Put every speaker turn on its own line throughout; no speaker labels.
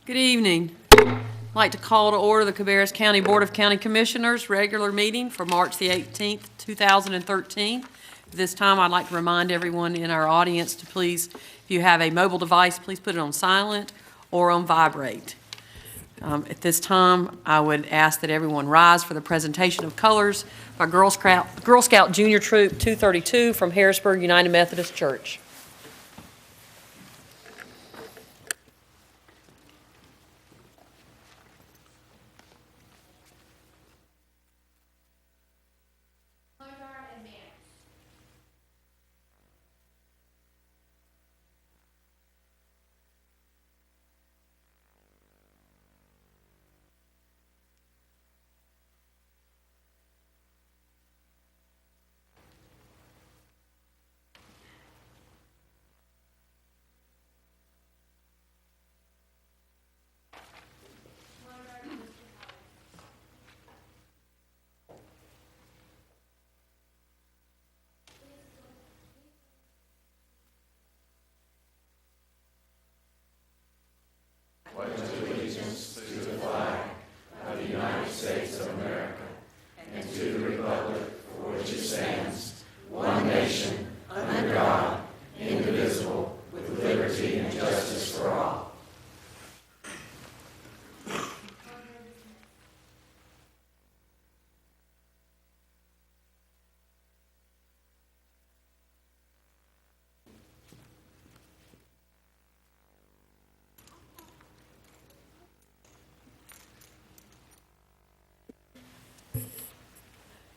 Good evening. I'd like to call to order the Cabarrus County Board of County Commissioners regular meeting for March the 18th, 2013. At this time, I'd like to remind everyone in our audience to please, if you have a mobile device, please put it on silent or on vibrate. At this time, I would ask that everyone rise for the presentation of colors by Girl Scout Junior Troop 232 from Harrisburg United Methodist Church.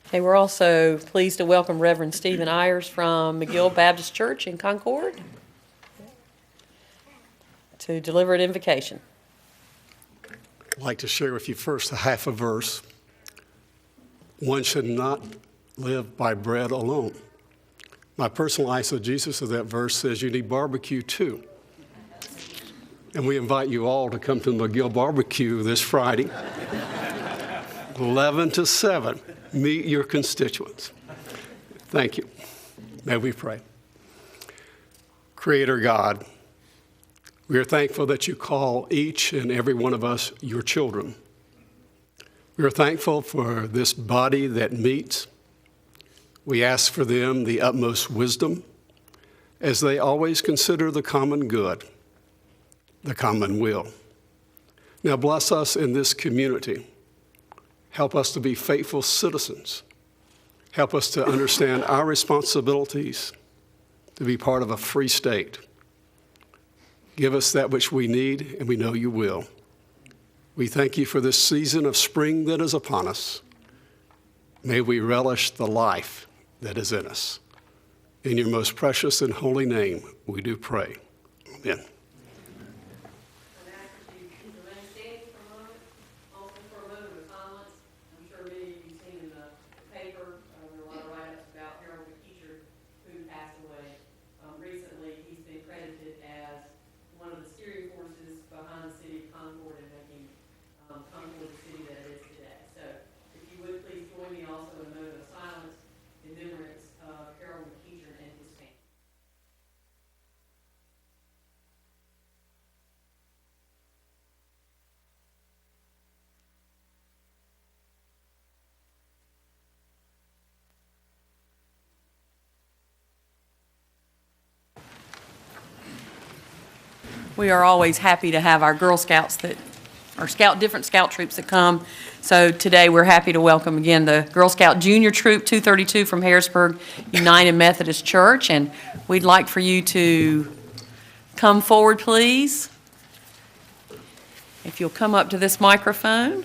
Okay, we're also pleased to welcome Reverend Stephen Ayers from McGill Baptist Church in Concord to deliver an invocation.
I'd like to share with you first a half a verse. One should not live by bread alone. My personal eisegesis of that verse says you need barbecue too. And we invite you all to come to the McGill barbecue this Friday, 11 to 7. Meet your constituents. Thank you. May we pray. Creator God, we are thankful that you call each and every one of us your children. We are thankful for this body that meets. We ask for them the utmost wisdom as they always consider the common good, the common will. Now bless us in this community. Help us to be faithful citizens. Help us to understand our responsibilities to be part of a free state. Give us that which we need, and we know you will. We thank you for this season of spring that is upon us. May we relish the life that is in us. In your most precious and holy name, we do pray. Amen.
We are always happy to have our Girl Scouts different scout troops that come. So today we're happy to welcome again the Girl Scout Junior Troop 232 from Harrisburg United Methodist Church. And we'd like for you to come forward, please. If you'll come up to this microphone.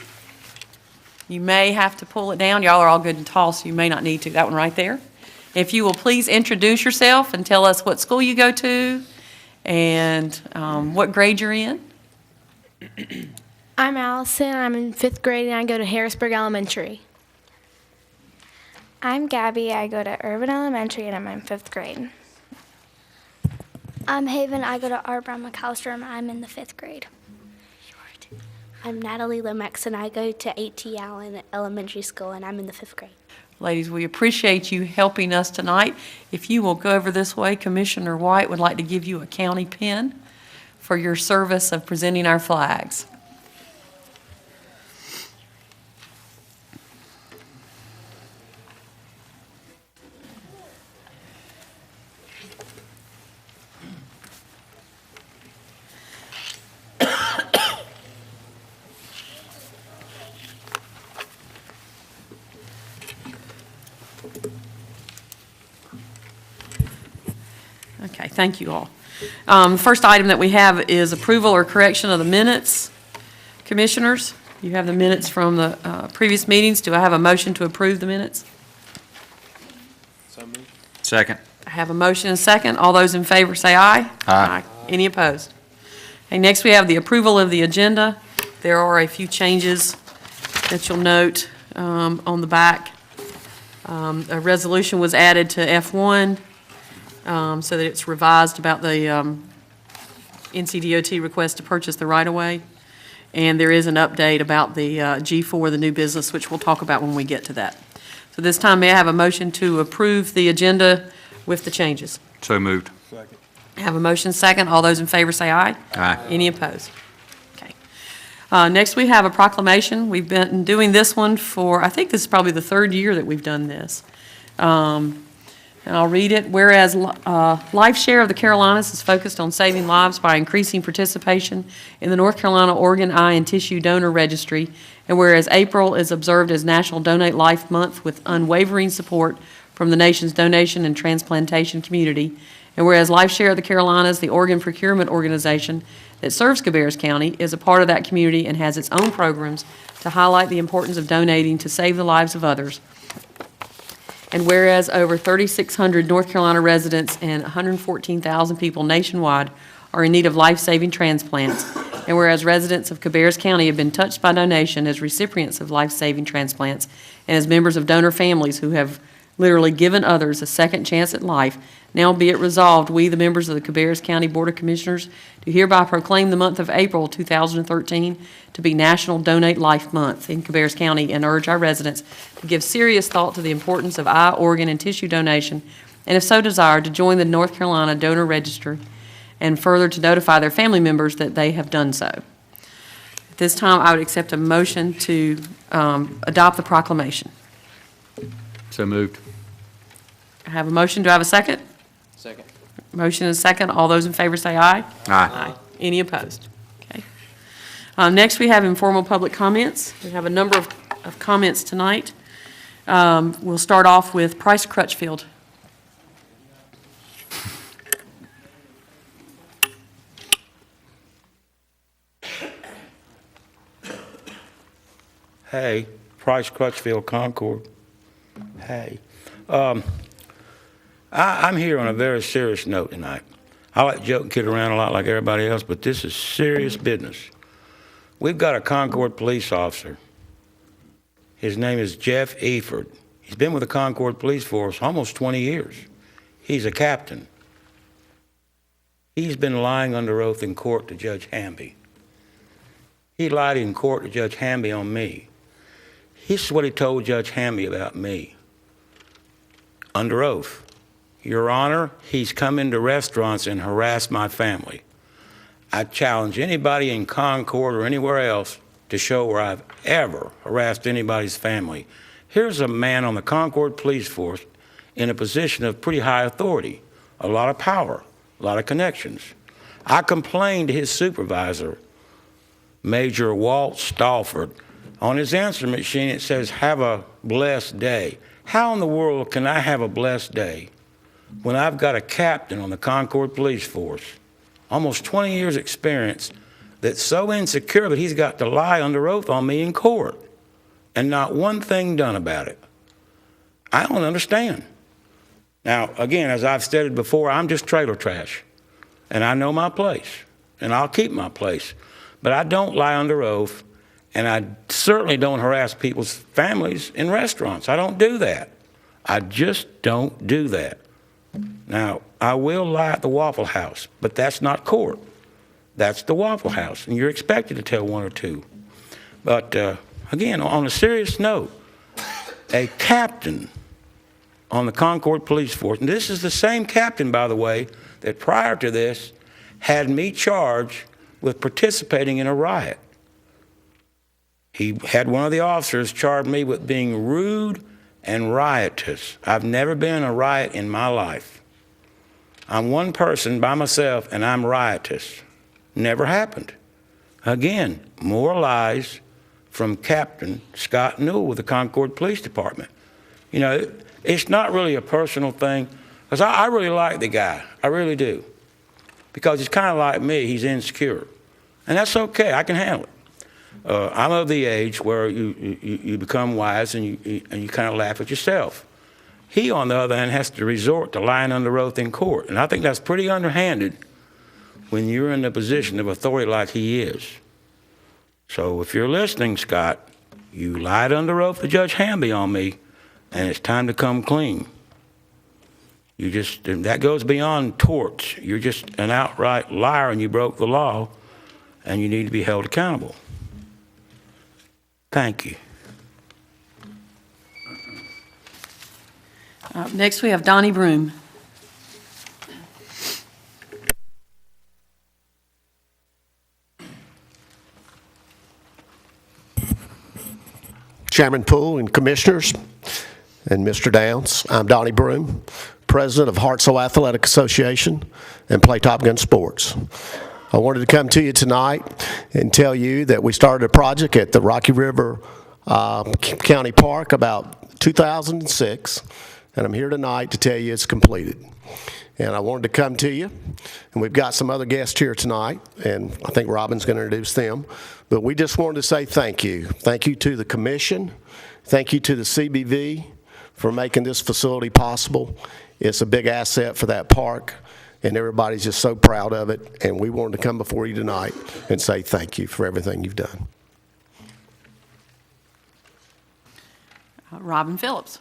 You may have to pull it down. Y'all are all good and tall, so you may not need to. That one right there. If you will please introduce yourself and tell us what school you go to and what grade you're in.
I'm Allison. I'm in 5th grade, and I go to Harrisburg Elementary.
I'm Gabby. I go to Urban Elementary, and I'm in 5th grade.
I'm Haven. I go to R. Brown McAllister, and I'm in the 5th grade.
I'm Natalie Lomax, and I go to A.T. Allen Elementary School, and I'm in the 5th grade.
Ladies, we appreciate you helping us tonight. If you will go over this way, Commissioner White would like to give you a county pin for your service of presenting our flags. Okay, thank you all. The first item that we have is approval or correction of the minutes. Commissioners, you have the minutes from the previous meetings. Do I have a motion to approve the minutes?
Second.
I have a motion and a second. All those in favor say aye.
Aye.
Any opposed? Okay, next we have the approval of the agenda. There are a few changes that you'll note on the back. A resolution was added to F1 so that it's revised about the NCDOT request to purchase the right-of-way. And there is an update about the G4, the new business, which we'll talk about when we get to that. So this time, may I have a motion to approve the agenda with the changes?
So moved.
I have a motion second. All those in favor say aye.
Aye.
Any opposed? Okay. Next, we have a proclamation. We've been doing this one for, I think this is probably the third year that we've done this. And I'll read it. Whereas Life Share of the Carolinas is focused on saving lives by increasing participation in the North Carolina Organ, Eye, and Tissue Donor Registry, and whereas April is observed as National Donate Life Month with unwavering support from the nation's donation and transplantation community, and whereas Life Share of the Carolinas, the organ procurement organization that serves Cabarrus County, is a part of that community and has its own programs to highlight the importance of donating to save the lives of others. And whereas over 3,600 North Carolina residents and 114,000 people nationwide are in need of life-saving transplants, and whereas residents of Cabarrus County have been touched by donation as recipients of life-saving transplants and as members of donor families who have literally given others a second chance at life, now be it resolved, we, the members of the Cabarrus County Board of Commissioners, do hereby proclaim the month of April 2013 to be National Donate Life Month in Cabarrus County and urge our residents to give serious thought to the importance of eye, organ, and tissue donation, and if so desired, to join the North Carolina Donor Registry and further to notify their family members that they have done so. At this time, I would accept a motion to adopt the proclamation.
So moved.
I have a motion. Do I have a second?
Second.
Motion and a second. All those in favor say aye.
Aye.
Any opposed? Okay. Next, we have informal public comments. We have a number of comments tonight. We'll start off with Price Crutchfield.
Hey, Price Crutchfield, Concord. Hey. I'm here on a very serious note tonight. I like to joke and kid around a lot like everybody else, but this is serious business. We've got a Concord police officer. His name is Jeff Eford. He's been with the Concord Police Force almost 20 years. He's a captain. He's been lying under oath in court to Judge Hamby. He lied in court to Judge Hamby on me. This is what he told Judge Hamby about me. Under oath. Your Honor, he's come into restaurants and harassed my family. I challenge anybody in Concord or anywhere else to show where I've ever harassed anybody's family. Here's a man on the Concord Police Force in a position of pretty high authority, a lot of power, a lot of connections. I complained to his supervisor, Major Walt Stalford. On his answer machine, it says, "Have a blessed day." How in the world can I have a blessed day when I've got a captain on the Concord Police Force, almost 20 years experience, that's so insecure that he's got to lie under oath on me in court and not one thing done about it? I don't understand. Now, again, as I've stated before, I'm just trailer trash, and I know my place, and I'll keep my place. But I don't lie under oath, and I certainly don't harass people's families in restaurants. I don't do that. I just don't do that. Now, I will lie at the Waffle House, but that's not court. That's the Waffle House, and you're expected to tell one or two. But again, on a serious note, a captain on the Concord Police Force, and this is the same captain, by the way, that prior to this had me charged with participating in a riot. He had one of the officers charge me with being rude and riotous. I've never been in a riot in my life. I'm one person by myself and I'm riotous. Never happened. Again, more lies from Captain Scott Newell with the Concord Police Department. You know, it's not really a personal thing, because I really like the guy. I really do. Because he's kind of like me. He's insecure. And that's okay. I can handle it. I'm of the age where you become wise and you kind of laugh at yourself. He, on the other hand, has to resort to lying under oath in court. And I think that's pretty underhanded when you're in the position of authority like he is. So if you're listening, Scott, you lied under oath to Judge Hamby on me, and it's time to come clean. That goes beyond torts. You're just an outright liar and you broke the law, and you need to be held accountable. Thank you.
Next, we have Donnie Broom.
Chairman Poole and Commissioners and Mr. Downs, I'm Donnie Broom, President of Hartselle Athletic Association and Play Top Gun Sports. I wanted to come to you tonight and tell you that we started a project at the Rocky River County Park about 2006, and I'm here tonight to tell you it's completed. And I wanted to come to you, and we've got some other guests here tonight, and I think Robin's going to introduce them. But we just wanted to say thank you. Thank you to the Commission. Thank you to the CBV for making this facility possible. It's a big asset for that park, and everybody's just so proud of it. And we wanted to come before you tonight and say thank you for everything you've done.
Robin Phillips.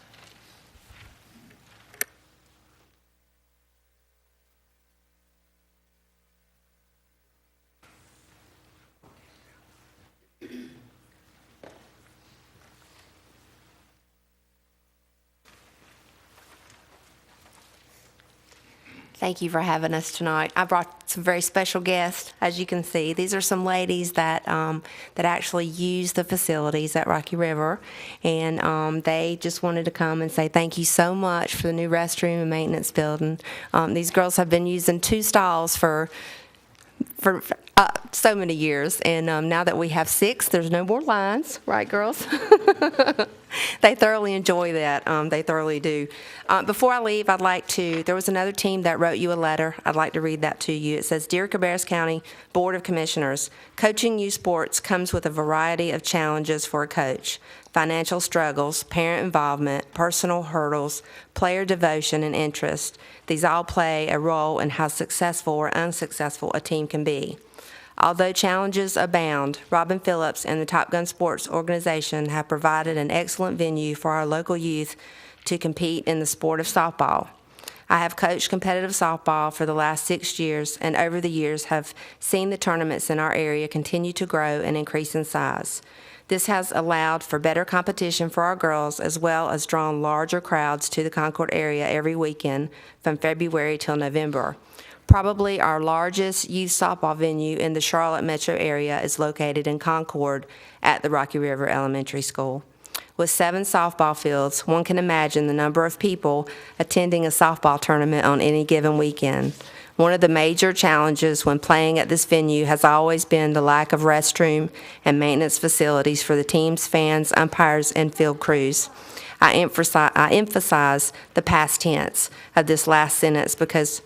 Thank you for having us tonight. I brought some very special guests, as you can see. These are some ladies that actually use the facilities at Rocky River, and they just wanted to come and say thank you so much for the new restroom and maintenance building. These girls have been using 2 stalls for so many years, and now that we have 6, there's no more lines, right, girls? They thoroughly enjoy that. They thoroughly do. Before I leave, there was another team that wrote you a letter. I'd like to read that to you. It says, Dear Cabarrus County Board of Commissioners, coaching youth sports comes with a variety of challenges for a coach. Financial struggles, parent involvement, personal hurdles, player devotion, and interest. These all play a role in how successful or unsuccessful a team can be. Although challenges abound, Robin Phillips and the Top Gun Sports organization have provided an excellent venue for our local youth to compete in the sport of softball. I have coached competitive softball for the last 6 years, and over the years have seen the tournaments in our area continue to grow and increase in size. This has allowed for better competition for our girls, as well as drawn larger crowds to the Concord area every weekend from February till November. Probably our largest youth softball venue in the Charlotte metro area is located in Concord at the Rocky River Elementary School. With 7 softball fields, one can imagine the number of people attending a softball tournament on any given weekend. One of the major challenges when playing at this venue has always been the lack of restroom and maintenance facilities for the teams, fans, umpires, and field crews. I emphasize the past tense of this last sentence because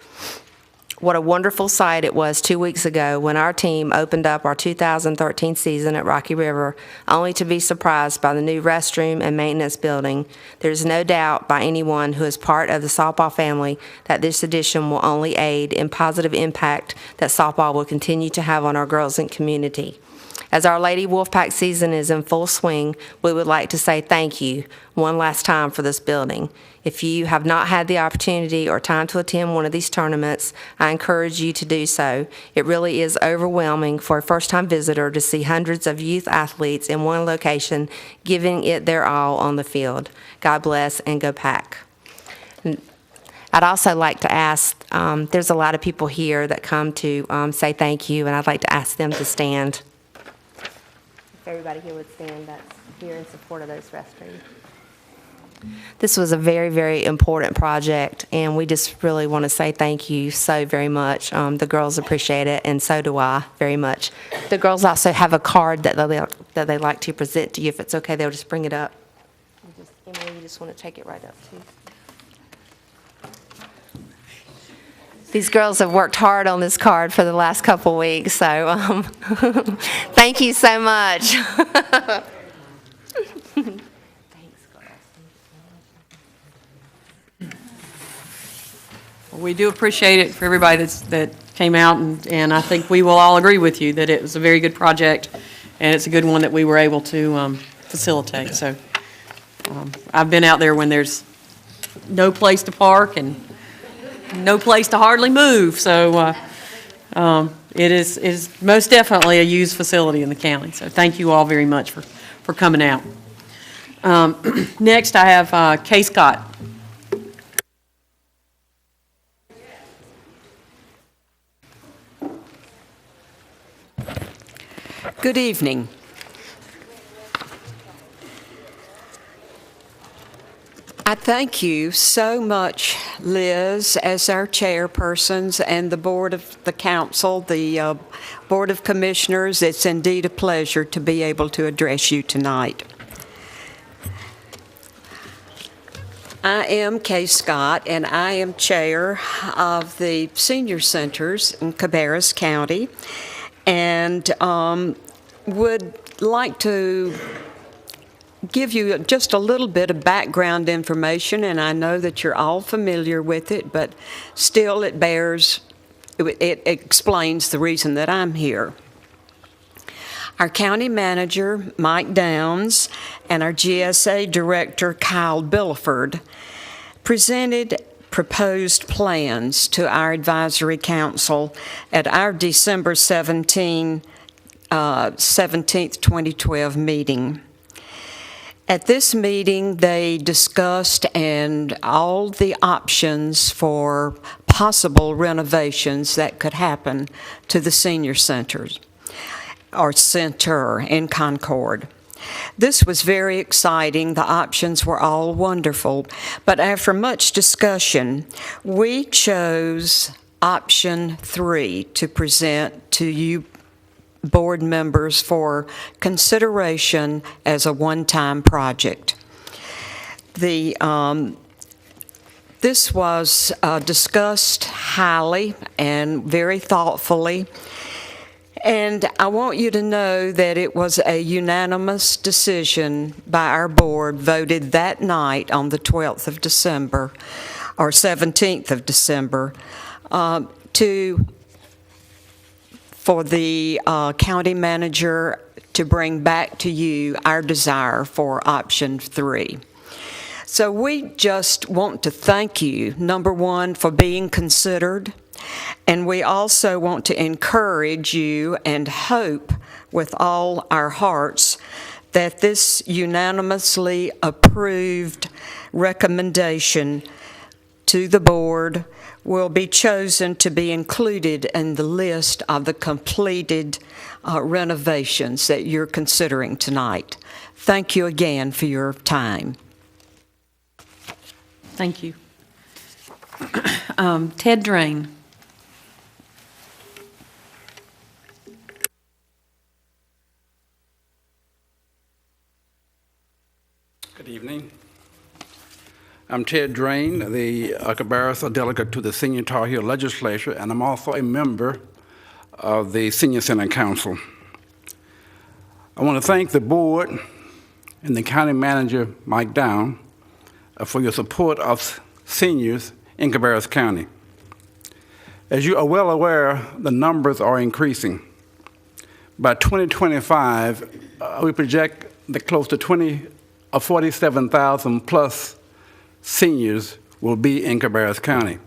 what a wonderful sight it was 2 weeks ago when our team opened up our 2013 season at Rocky River, only to be surprised by the new restroom and maintenance building. There's no doubt by anyone who is part of the softball family that this addition will only aid in positive impact that softball will continue to have on our girls and community. As our Lady Wolfpack season is in full swing, we would like to say thank you one last time for this building. If you have not had the opportunity or time to attend one of these tournaments, I encourage you to do so. It really is overwhelming for a first-time visitor to see hundreds of youth athletes in one location giving it their all on the field. God bless and go Pack. I'd also like to ask, there's a lot of people here that come to say thank you, and I'd like to ask them to stand. If everybody here would stand, that's here in support of those restrooms. This was a very, very important project, and we just really want to say thank you so very much. The girls appreciate it, and so do I very much. The girls also have a card that they like to present to you. If it's okay, they'll just bring it up. Emily, you just want to take it right up, too. These girls have worked hard on this card for the last couple weeks, so thank you so much.
We do appreciate it for everybody that came out, and I think we will all agree with you that it was a very good project, and it's a good one that we were able to facilitate. So I've been out there when there's no place to park and no place to hardly move, so it is most definitely a used facility in the county. So thank you all very much for coming out. Next, I have Kay Scott.
Good evening. I thank you so much, Liz, as our chairpersons, and the Board of the Council, the Board of Commissioners. It's indeed a pleasure to be able to address you tonight. I am Kay Scott, and I am chair of the senior centers in Cabarrus County, and would like to give you just a little bit of background information, and I know that you're all familiar with it, but still it explains the reason that I'm here. Our county manager, Mike Downs, and our GSA director, Kyle Billiford, presented proposed plans to our advisory council at our December 17th, 2012 meeting. At this meeting, they discussed and all the options for possible renovations that could happen to the senior centers or center in Concord. This was very exciting. The options were all wonderful, but after much discussion, we chose option 3 to present to you board members for consideration as a one-time project. This was discussed highly and very thoughtfully, and I want you to know that it was a unanimous decision by our board, voted that night on the 12th of December, or 17th of December, for the county manager to bring back to you our desire for option 3. So we just want to thank you, number one, for being considered, and we also want to encourage you and hope with all our hearts that this unanimously approved recommendation to the board will be chosen to be included in the list of the completed renovations that you're considering tonight. Thank you again for your time.
Thank you. Ted Drain.
Good evening. I'm Ted Drain, the Cabarrus delegate to the Senior Tar Heel Legislature, and I'm also a member of the Senior Center Council. I want to thank the board and the county manager, Mike Down, for your support of seniors in Cabarrus County. As you are well aware, the numbers are increasing. By 2025, we project that close to 47,000 plus seniors will be in Cabarrus County.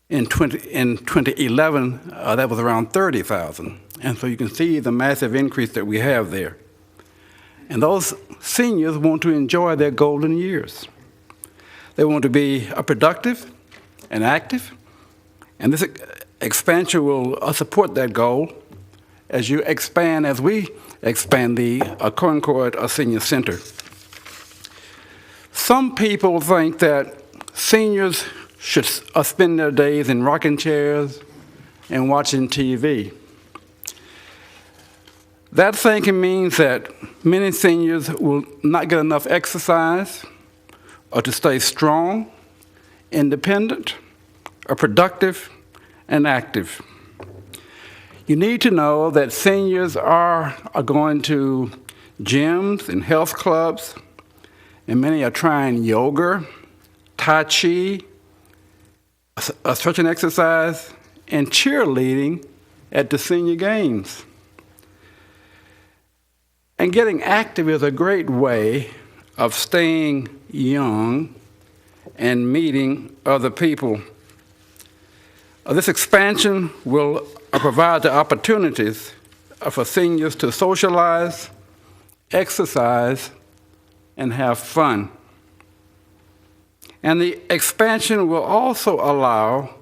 In 2011, that was around 30,000. And so you can see the massive increase that we have there. And those seniors want to enjoy their golden years. They want to be productive, and active. And this expansion will support that goal as we expand the Concord Senior Center. Some people think that seniors should spend their days in rocking chairs and watching TV. That thinking means that many seniors will not get enough exercise or to stay strong, independent, or productive and active. You need to know that seniors are going to gyms and health clubs, and many are trying yoga, Tai Chi, stretching exercise, and cheerleading at the senior games. And getting active is a great way of staying young and meeting other people. This expansion will provide the opportunities for seniors to socialize, exercise, and have fun. And the expansion will also allow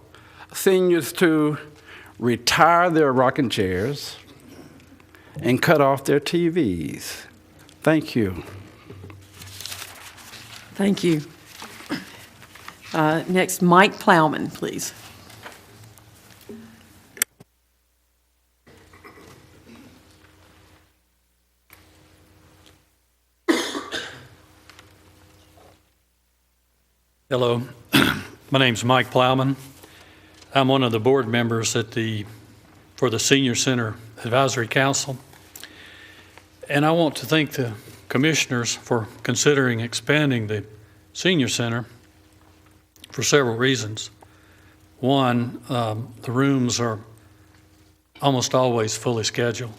seniors to retire their rocking chairs and cut off their TVs. Thank you.
Thank you. Next, Mike Plowman, please.
Hello, my name's Mike Plowman. I'm one of the board members for the Senior Center Advisory Council. And I want to thank the commissioners for considering expanding the Senior Center for several reasons. One, the rooms are almost always fully scheduled.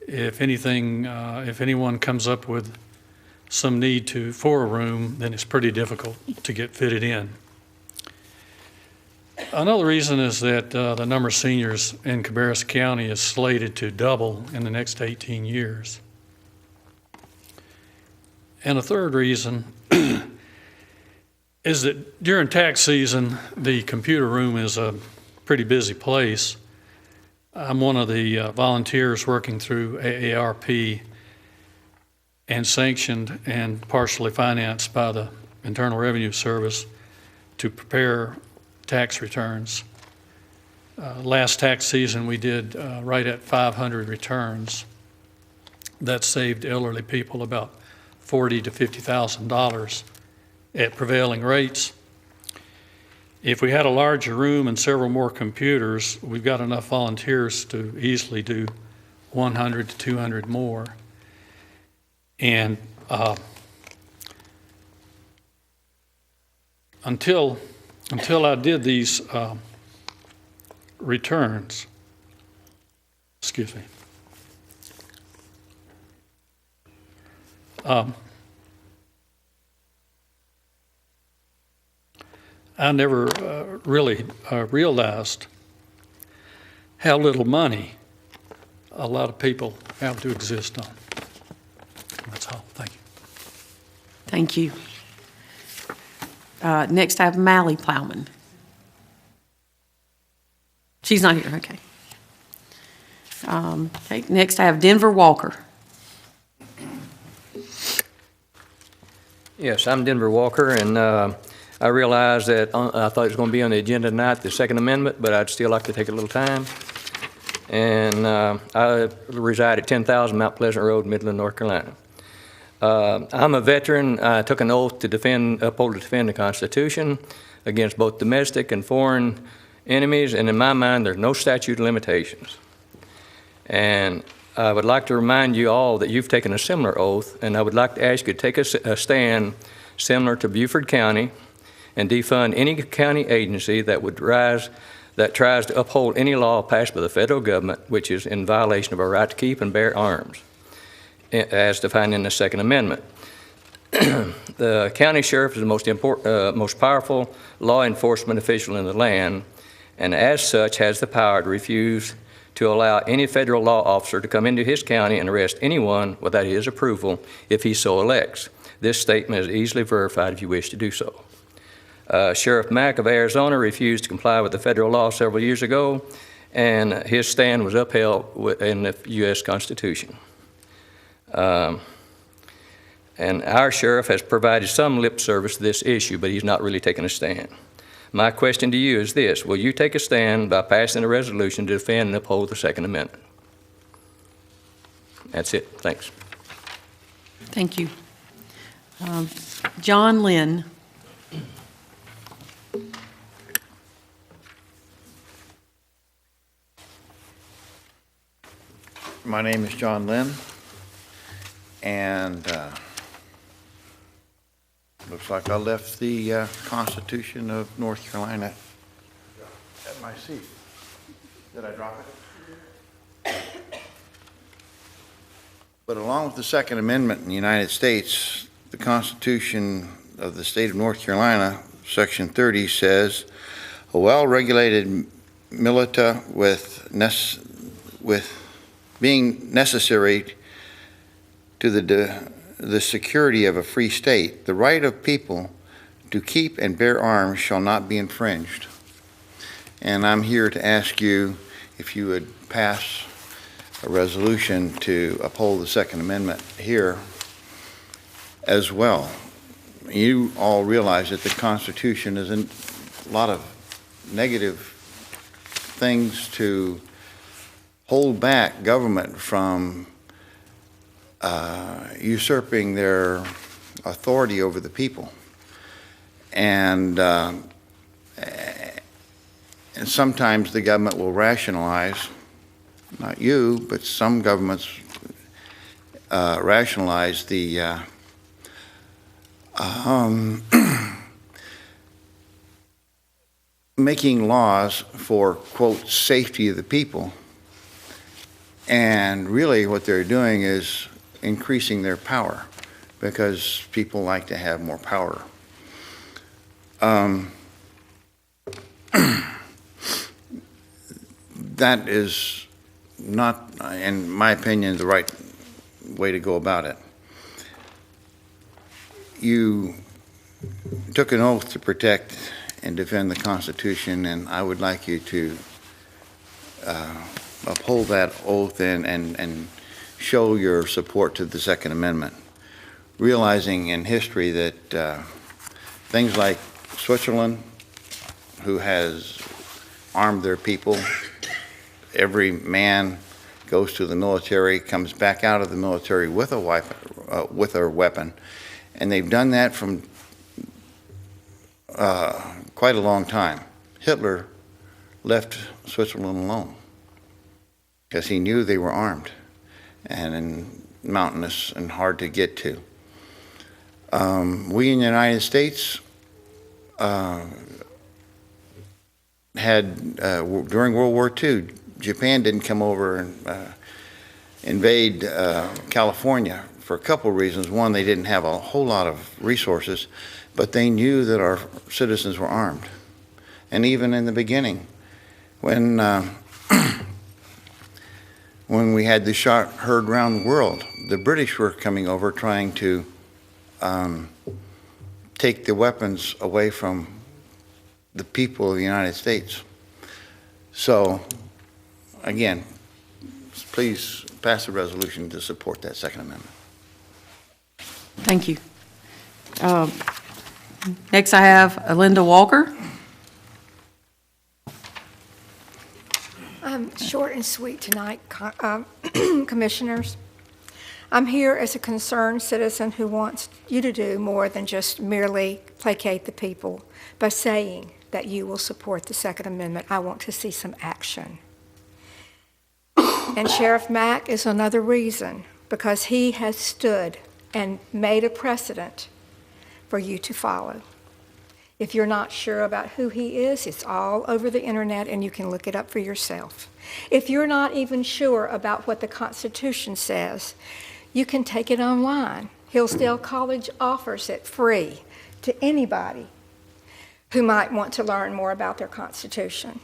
If anyone comes up with some need for a room, then it's pretty difficult to get fitted in. Another reason is that the number of seniors in Cabarrus County is slated to double in the next 18 years. And a third reason is that during tax season, the computer room is a pretty busy place. I'm one of the volunteers working through AARP and sanctioned and partially financed by the Internal Revenue Service to prepare tax returns. Last tax season we did right at 500 returns. That saved elderly people about $40,000 to $50,000 at prevailing rates. If we had a larger room and several more computers, we've got enough volunteers to easily do 100 to 200 more. And until I did these returns, excuse me, I never really realized how little money a lot of people have to exist on. That's all. Thank you.
Thank you. Next, I have Mally Plowman. She's not here. Okay. Okay. Next, I have Denver Walker.
Yes, I'm Denver Walker, and I realized that I thought it was going to be on the agenda tonight, the Second Amendment, but I'd still like to take a little time. And I reside at 10,000 Mount Pleasant Road, Midland, North Carolina. I'm a veteran. I took an oath to uphold and defend the Constitution against both domestic and foreign enemies, and in my mind, there's no statute of limitations. And I would like to remind you all that you've taken a similar oath, and I would like to ask you to take a stand similar to Beaufort County and defund any county agency that tries to uphold any law passed by the federal government which is in violation of our right to keep and bear arms, as defined in the Second Amendment. The county sheriff is the most powerful law enforcement official in the land, and as such has the power to refuse to allow any federal law officer to come into his county and arrest anyone without his approval if he so elects. This statement is easily verified if you wish to do so. Sheriff Mack of Arizona refused to comply with the federal law several years ago, and his stand was upheld in the U.S. Constitution. And our sheriff has provided some lip service to this issue, but he's not really taken a stand. My question to you is this: will you take a stand by passing a resolution to defend and uphold the Second Amendment? That's it. Thanks.
Thank you. John Lynn.
My name is John Lynn, and looks like I left the Constitution of North Carolina at my seat. Did I drop it? But along with the Second Amendment in the United States, the Constitution of the state of North Carolina, Section 30, says, a well-regulated militia with being necessary to the security of a free state, the right of people to keep and bear arms shall not be infringed. And I'm here to ask you if you would pass a resolution to uphold the Second Amendment here as well. You all realize that the Constitution is a lot of negative things to hold back government from usurping their authority over the people. And sometimes the government will rationalize, not you, but some governments rationalize the making laws for, quote, safety of the people. And really what they're doing is increasing their power, because people like to have more power. That is not, in my opinion, the right way to go about it. You took an oath to protect and defend the Constitution, and I would like you to uphold that oath and show your support to the Second Amendment, realizing in history that things like Switzerland, who has armed their people, every man goes to the military, comes back out of the military with a weapon, and they've done that from quite a long time. Hitler left Switzerland alone because he knew they were armed and mountainous and hard to get to. We in the United States had, during World War II, Japan didn't come over and invade California for a couple of reasons. One, they didn't have a whole lot of resources, but they knew that our citizens were armed. And even in the beginning, when we had the shot heard around the world, the British were coming over trying to take the weapons away from the people of the United States. So, again, please pass a resolution to support that Second Amendment.
Thank you. Next I have Linda Walker.
Short and sweet tonight, commissioners. I'm here as a concerned citizen who wants you to do more than just merely placate the people by saying that you will support the Second Amendment. I want to see some action. And Sheriff Mack is another reason, because he has stood and made a precedent for you to follow. If you're not sure about who he is, it's all over the internet and you can look it up for yourself. If you're not even sure about what the Constitution says, you can take it online. Hillsdale College offers it free to anybody who might want to learn more about their Constitution.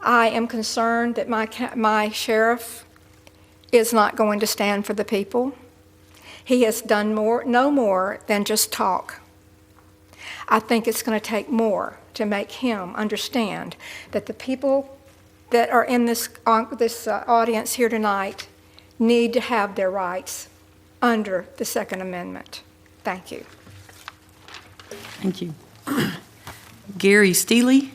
I am concerned that my sheriff is not going to stand for the people. He has done no more than just talk. I think it's going to take more to make him understand that the people that are in this audience here tonight need to have their rights under the Second Amendment. Thank you.
Thank you. Gary Steele.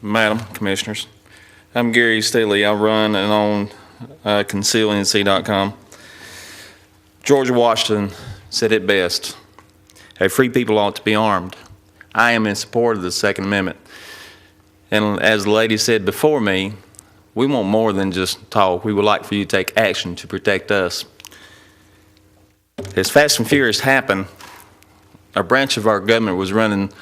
Madam Commissioners, I'm Gary Staley. I run and own concealnc.com. George Washington said it best: "Hey, free people ought to be armed." I am in support of the Second Amendment. And as the lady said before me, we want more than just talk. We would like for you to take action to protect us. As Fast and Furious happened, a branch of our government was running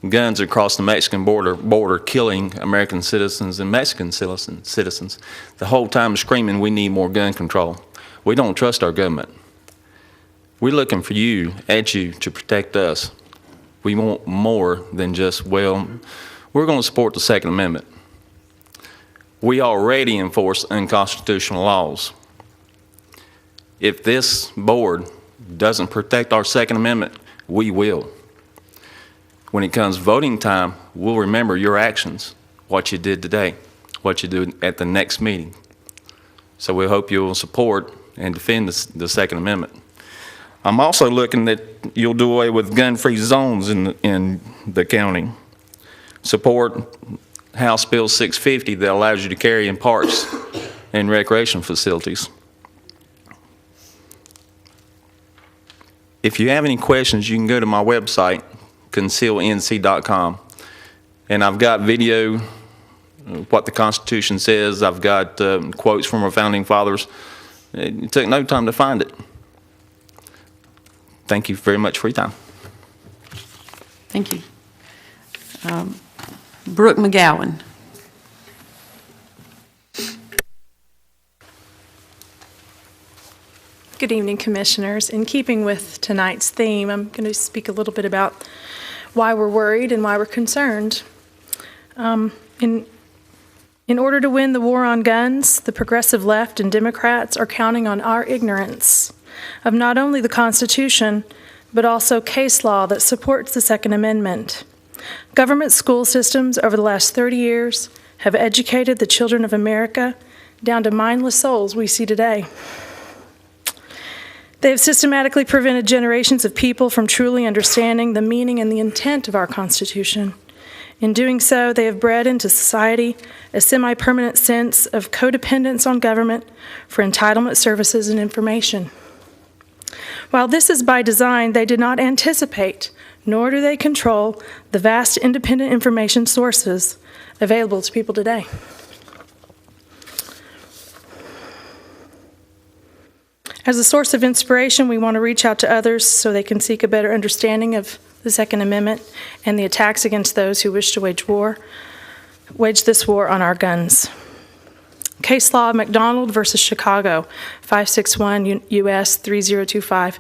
guns across the Mexican border, killing American citizens and Mexican citizens. The whole time screaming, we need more gun control. We don't trust our government. We're looking for you, to protect us. We want more than just, well, we're going to support the Second Amendment. We already enforce unconstitutional laws. If this board doesn't protect our Second Amendment, we will. When it comes voting time, we'll remember your actions, what you did today, what you do at the next meeting. So we hope you'll support and defend the Second Amendment. I'm also looking that you'll do away with gun-free zones in the county. Support House Bill 650 that allows you to carry in parks and recreation facilities. If you have any questions, you can go to my website, concealnc.com, and I've got video, what the Constitution says. I've got quotes from our founding fathers. It took no time to find it. Thank you very much for your time.
Thank you. Brooke McGowan.
Good evening, Commissioners. In keeping with tonight's theme, I'm going to speak a little bit about why we're worried and why we're concerned. In order to win the war on guns, the progressive left and Democrats are counting on our ignorance of not only the Constitution, but also case law that supports the Second Amendment. Government school systems over the last 30 years have educated the children of America down to mindless souls we see today. They have systematically prevented generations of people from truly understanding the meaning and the intent of our Constitution. In doing so, they have bred into society a semi-permanent sense of codependence on government for entitlement services and information. While this is by design, they did not anticipate, nor do they control, the vast independent information sources available to people today. As a source of inspiration, we want to reach out to others so they can seek a better understanding of the Second Amendment and the attacks against those who wish to wage this war on our guns. Case law McDonald versus Chicago, 561 U.S. 3025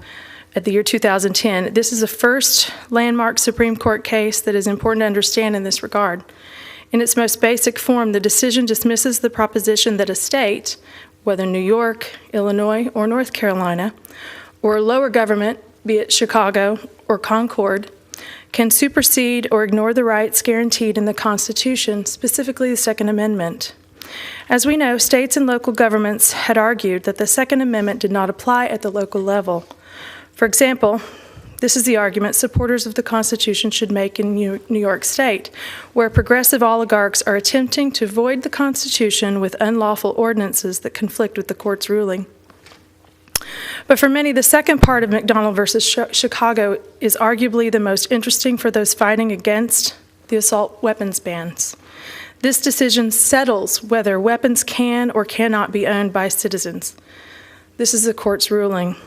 at the year 2010. This is the first landmark Supreme Court case that is important to understand in this regard. In its most basic form, the decision dismisses the proposition that a state, whether New York, Illinois, or North Carolina, or a lower government, be it Chicago or Concord, can supersede or ignore the rights guaranteed in the Constitution, specifically the Second Amendment. As we know, states and local governments had argued that the Second Amendment did not apply at the local level. For example, this is the argument supporters of the Constitution should make in New York State, where progressive oligarchs are attempting to void the Constitution with unlawful ordinances that conflict with the court's ruling. But for many, the second part of McDonald versus Chicago is arguably the most interesting for those fighting against the assault weapons bans. This decision settles whether weapons can or cannot be owned by citizens. This is the court's ruling.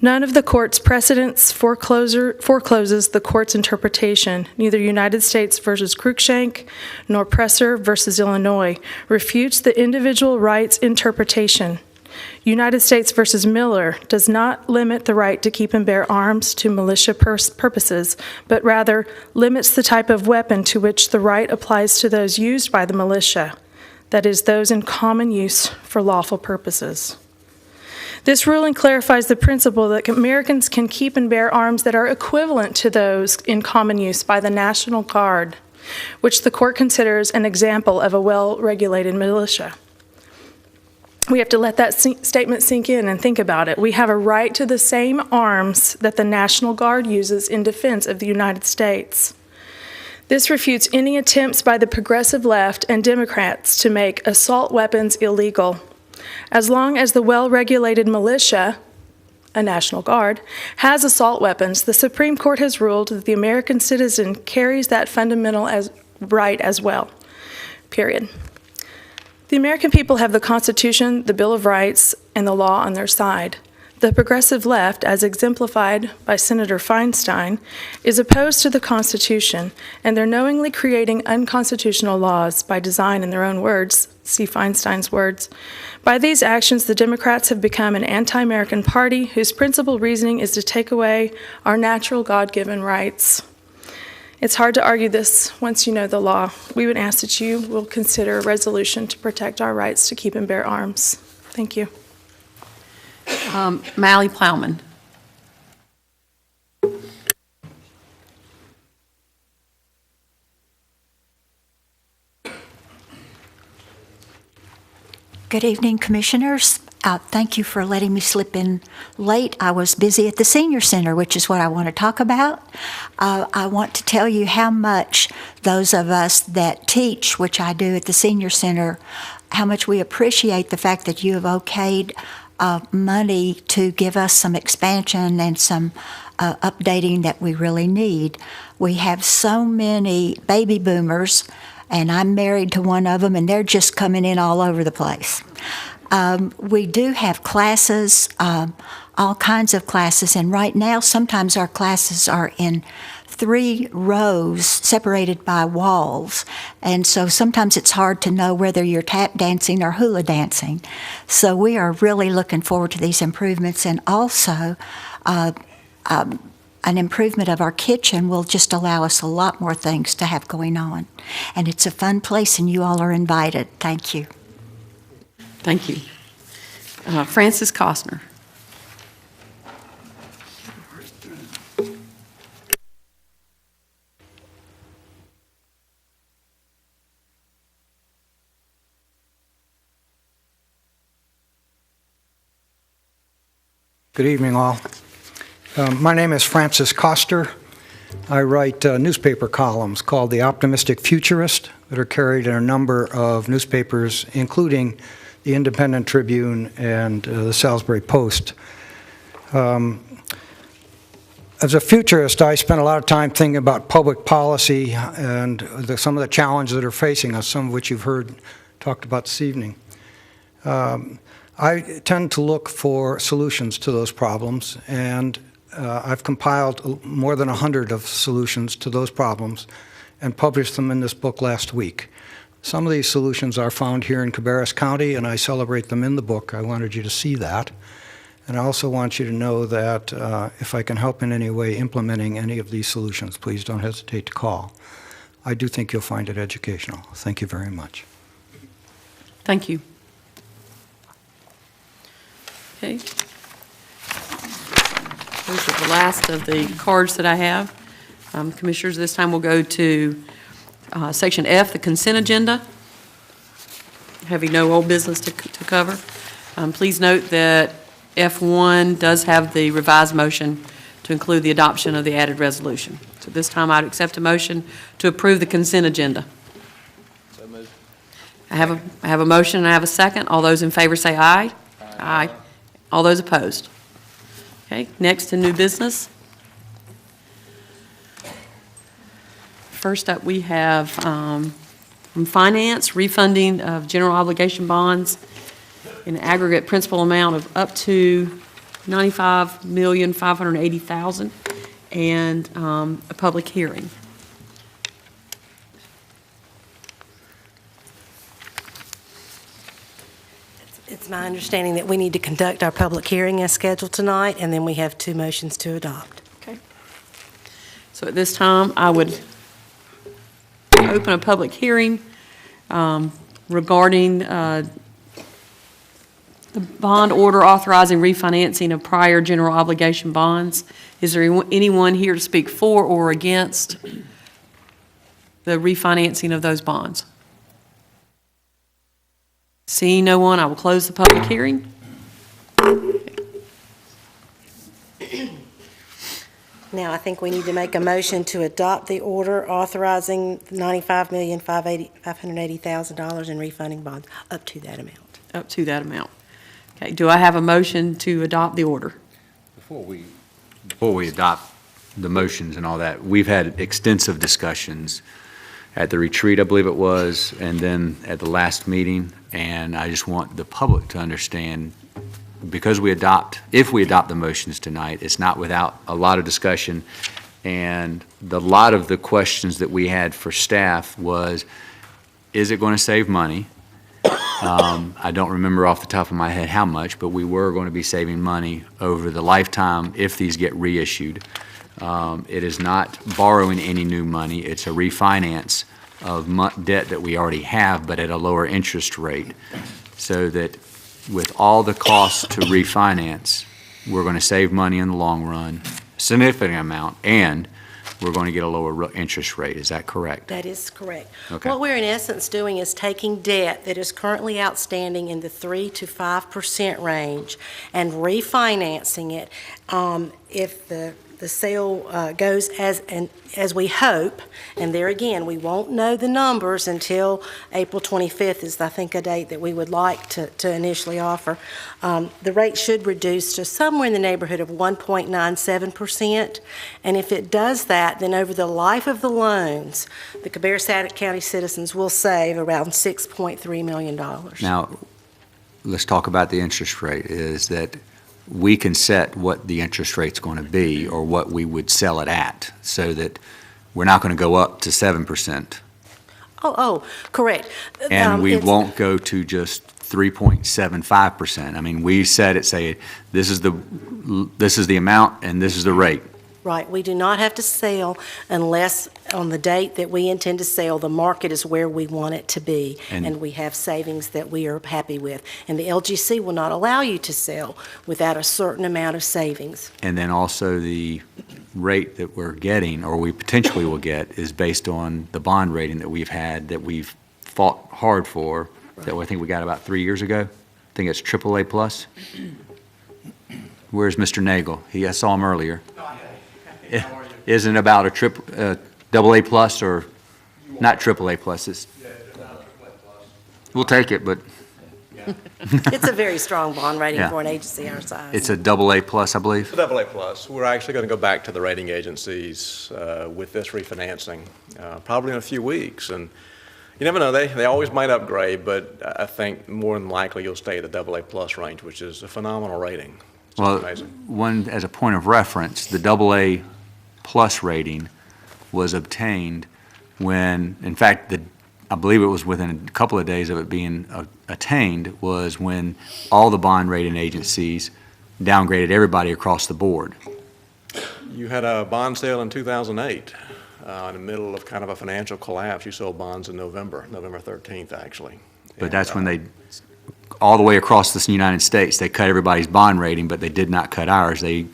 None of the court's precedents forecloses the court's interpretation. Neither United States versus Cruikshank nor Presser versus Illinois refutes the individual rights interpretation. United States versus Miller does not limit the right to keep and bear arms to militia purposes, but rather limits the type of weapon to which the right applies to those used by the militia, that is, those in common use for lawful purposes. This ruling clarifies the principle that Americans can keep and bear arms that are equivalent to those in common use by the National Guard, which the court considers an example of a well-regulated militia. We have to let that statement sink in and think about it. We have a right to the same arms that the National Guard uses in defense of the United States. This refutes any attempts by the progressive left and Democrats to make assault weapons illegal. As long as the well-regulated militia, a National Guard, has assault weapons, the Supreme Court has ruled that the American citizen carries that fundamental right as well, period. The American people have the Constitution, the Bill of Rights, and the law on their side. The progressive left, as exemplified by Senator Feinstein, is opposed to the Constitution, and they're knowingly creating unconstitutional laws by design, in their own words, see Feinstein's words. By these actions, the Democrats have become an anti-American party whose principal reasoning is to take away our natural God-given rights. It's hard to argue this once you know the law. We would ask that you will consider a resolution to protect our rights to keep and bear arms. Thank you.
Mally Plowman.
Good evening, Commissioners. Thank you for letting me slip in late. I was busy at the Senior Center, which is what I want to talk about. I want to tell you how much those of us that teach, which I do at the Senior Center, how much we appreciate the fact that you have okayed money to give us some expansion and some updating that we really need. We have so many baby boomers, and I'm married to one of them, and they're just coming in all over the place. We do have classes, all kinds of classes, and right now sometimes our classes are in 3 rows separated by walls, and so sometimes it's hard to know whether you're tap dancing or hula dancing. So we are really looking forward to these improvements, and also an improvement of our kitchen will just allow us a lot more things to have going on. And it's a fun place, and you all are invited. Thank you.
Thank you. Francis Costner.
Good evening, all. My name is Francis Coster. I write newspaper columns called The Optimistic Futurist that are carried in a number of newspapers, including the Independent Tribune and the Salisbury Post. As a futurist, I spent a lot of time thinking about public policy and some of the challenges that are facing us, some of which you've heard talked about this evening. I tend to look for solutions to those problems, and I've compiled more than 100 of solutions to those problems and published them in this book last week. Some of these solutions are found here in Cabarrus County, and I celebrate them in the book. I wanted you to see that. And I also want you to know that if I can help in any way implementing any of these solutions, please don't hesitate to call. I do think you'll find it educational. Thank you very much.
Thank you. Okay. Those are the last of the cards that I have. Commissioners, this time we'll go to Section F, the consent agenda. Having no old business to cover. Please note that F1 does have the revised motion to include the adoption of the added resolution. So this time I'd accept a motion to approve the consent agenda.
So moved.
I have a motion and I have a second. All those in favor say aye. Aye. All those opposed? Okay, next to new business. First up, we have from Finance, refunding of general obligation bonds in aggregate principal amount of up to $95,580,000 and a public hearing.
It's my understanding that we need to conduct our public hearing as scheduled tonight, and then we have 2 motions to adopt.
Okay. So at this time, I would open a public hearing regarding The bond order authorizing refinancing of prior general obligation bonds. Is there anyone here to speak for or against the refinancing of those bonds? Seeing no one, I will close the public hearing.
Now, I think we need to make a motion to adopt the order authorizing $95,580,000 in refunding bonds up to that amount.
Up to that amount. Okay, do I have a motion to adopt the order?
Before we adopt the motions and all that, we've had extensive discussions at the retreat, I believe it was, and then at the last meeting, and I just want the public to understand, because if we adopt the motions tonight, it's not without a lot of discussion, and a lot of the questions that we had for staff was, is it going to save money? I don't remember off the top of my head how much, but we were going to be saving money over the lifetime if these get reissued. It is not borrowing any new money. It's a refinance of debt that we already have, but at a lower interest rate, so that with all the costs to refinance, we're going to save money in the long run, significant amount, and we're going to get a lower interest rate. Is that correct?
That is correct.
Okay.
What we're in essence doing is taking debt that is currently outstanding in the 3 to 5% range and refinancing it. If the sale goes as we hope, and there again, we won't know the numbers until April 25th is, I think, a date that we would like to initially offer. The rate should reduce to somewhere in the neighborhood of 1.97%, and if it does that, then over the life of the loans, the Cabarrus County citizens will save around $6.3 million.
Now, let's talk about the interest rate, is that we can set what the interest rate's going to be or what we would sell it at, so that we're not going to go up to 7%.
Oh, correct.
And we won't go to just 3.75%. I mean, we set it, say, this is the amount and this is the rate.
Right. We do not have to sell unless on the date that we intend to sell, the market is where we want it to be, and we have savings that we are happy with. And the LGC will not allow you to sell without a certain amount of savings.
And then also the rate that we're getting, or we potentially will get, is based on the bond rating that we've had, that we've fought hard for, that I think we got about 3 years ago. I think it's AAA plus. Where's Mr. Nagel? I saw him earlier. Isn't it about a AA plus, or not AAA plus? We'll take it, but
It's a very strong bond rating
Yeah.
for an agency our size.
it's a AA plus, I believe.
It's a AA plus. We're actually going to go back to the rating agencies with this refinancing, probably in a few weeks. And you never know, they always might upgrade, but I think more than likely you'll stay at the AA plus range, which is a phenomenal rating. It's
Well,
amazing.
as a point of reference, the AA plus rating was obtained when, in fact, I believe it was within a couple of days of it being attained, was when all the bond rating agencies downgraded everybody across the board.
You had a bond sale in 2008, in the middle of kind of a financial collapse. You sold bonds in November 13th, actually.
But that's when they, all the way across the United States, they cut everybody's bond rating, but they did not cut ours. They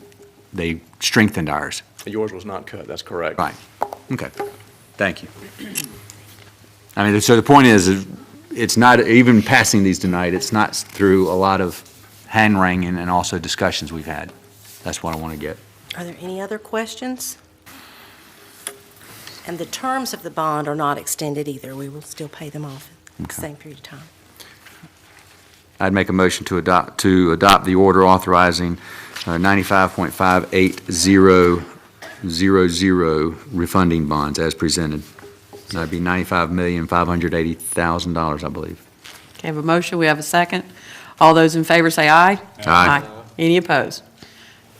strengthened ours.
Yours was not cut, that's correct.
Right. Okay. Thank you. I mean, so the point is, it's not, even passing these tonight, it's not through a lot of hand-wringing and also discussions we've had. That's what I want to get.
Are there any other questions? And the terms of the bond are not extended either. We will still pay them off in the same period of time.
I'd make a motion to adopt the order authorizing 95.58000 refunding bonds as presented. That'd be $95,580,000, I believe.
Okay, I have a motion, we have a second. All those in favor say aye.
Aye.
Any opposed?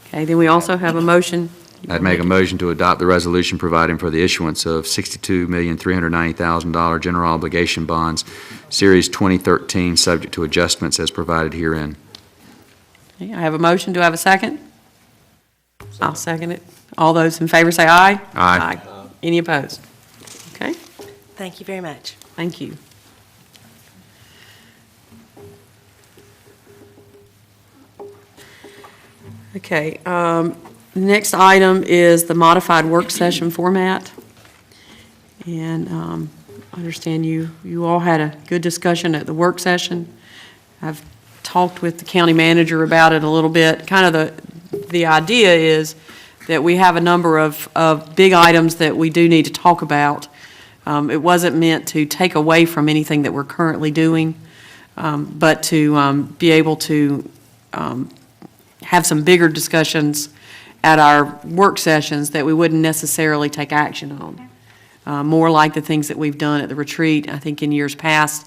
Okay, then we also have a motion.
I'd make a motion to adopt the resolution providing for the issuance of $62,390,000 general obligation bonds, Series 2013, subject to adjustments as provided herein.
Okay, I have a motion, do I have a second? I'll second it. All those in favor say aye.
Aye.
Any opposed? Okay,
Thank you very much.
thank you. Okay, next item is the modified work session format. And I understand you all had a good discussion at the work session. I've talked with the county manager about it a little bit. Kind of the idea is that we have a number of big items that we do need to talk about. It wasn't meant to take away from anything that we're currently doing, but to be able to have some bigger discussions at our work sessions that we wouldn't necessarily take action on. More like the things that we've done at the retreat. I think in years past,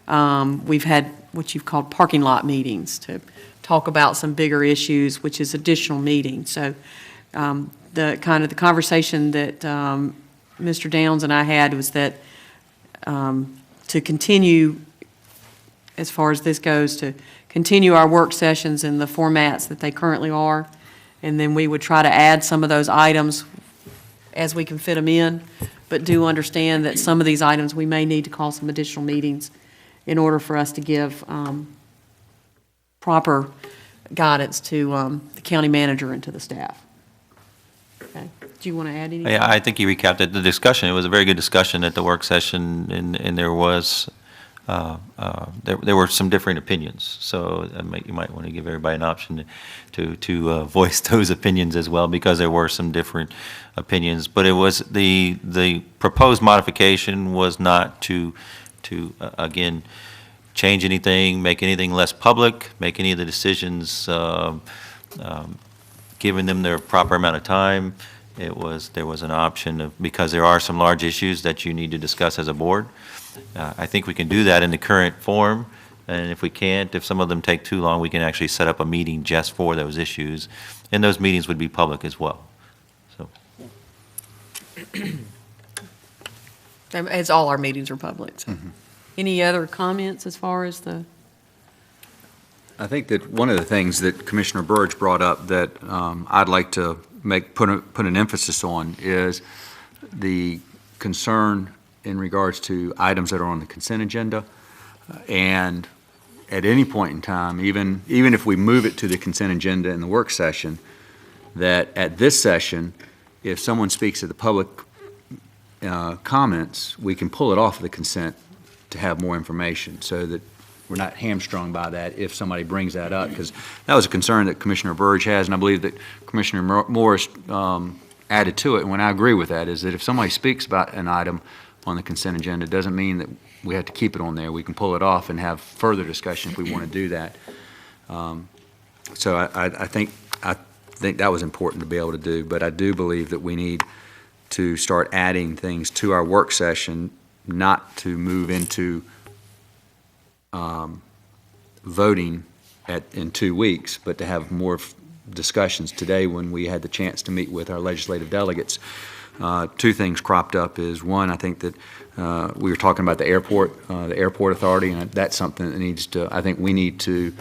we've had what you've called parking lot meetings to talk about some bigger issues, which is additional meetings. So the conversation that Mr. Downs and I had was that to continue, as far as this goes, to continue our work sessions in the formats that they currently are, and then we would try to add some of those items as we can fit them in, but do understand that some of these items we may need to call some additional meetings in order for us to give proper guidance to the county manager and to the staff. Okay. Do you want to add anything?
Yeah, I think you recapped it. The discussion, it was a very good discussion at the work session, and there was there were some different opinions. So you might want to give everybody an option to voice those opinions as well, because there were some different opinions. But it was the proposed modification was not to again change anything, make anything less public, make any of the decisions giving them their proper amount of time. There was an option of, because there are some large issues that you need to discuss as a board. I think we can do that in the current form, and if we can't, if some of them take too long, we can actually set up a meeting just for those issues, and those meetings would be public as well. So,
as all our meetings are public. So. Any other comments as far as the?
I think that one of the things that Commissioner Burge brought up that I'd like to put an emphasis on is the concern in regards to items that are on the consent agenda. And at any point in time, even if we move it to the consent agenda in the work session, that at this session, if someone speaks at the public comments, we can pull it off of the consent to have more information, so that we're not hamstrung by that if somebody brings that up, because that was a concern that Commissioner Burge has, and I believe that Commissioner Morris added to it, and when I agree with that, is that if somebody speaks about an item on the consent agenda, it doesn't mean that we have to keep it on there. We can pull it off and have further discussion if we want to do that. So I think that was important to be able to do, but I do believe that we need to start adding things to our work session, not to move into voting in 2 weeks, but to have more discussions. Today, when we had the chance to meet with our legislative delegates, two things cropped up. Is one, I think that we were talking about the airport authority, and that's something that needs to, I think we need to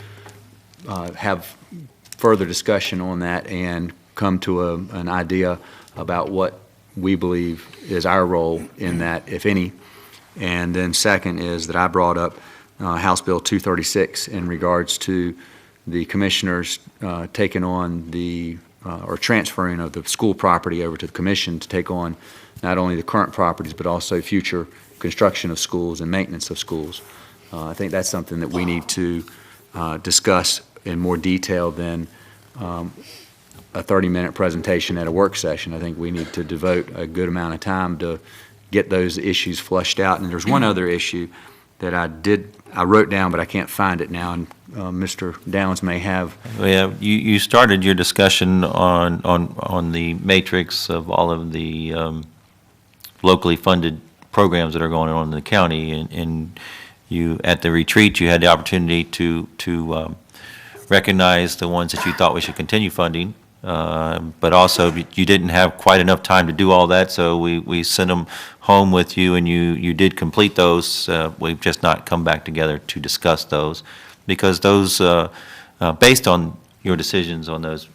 have further discussion on that and come to an idea about what we believe is our role in that, if any. And then second is that I brought up House Bill 236 in regards to the commissioners taking on or transferring of the school property over to the commission to take on not only the current properties but also future construction of schools and maintenance of schools. I think that's something that we need to discuss in more detail than a 30-minute presentation at a work session. I think we need to devote a good amount of time to get those issues flushed out. And there's one other issue that I wrote down, but I can't find it now, and Mr. Downs may have.
Yeah, you started your discussion on the matrix of all of the locally funded programs that are going on in the county, and you, at the retreat, you had the opportunity to recognize the ones that you thought we should continue funding, but also you didn't have quite enough time to do all that, so we sent them home with you, and you did complete those. We've just not come back together to discuss those, because those, based on your decisions on those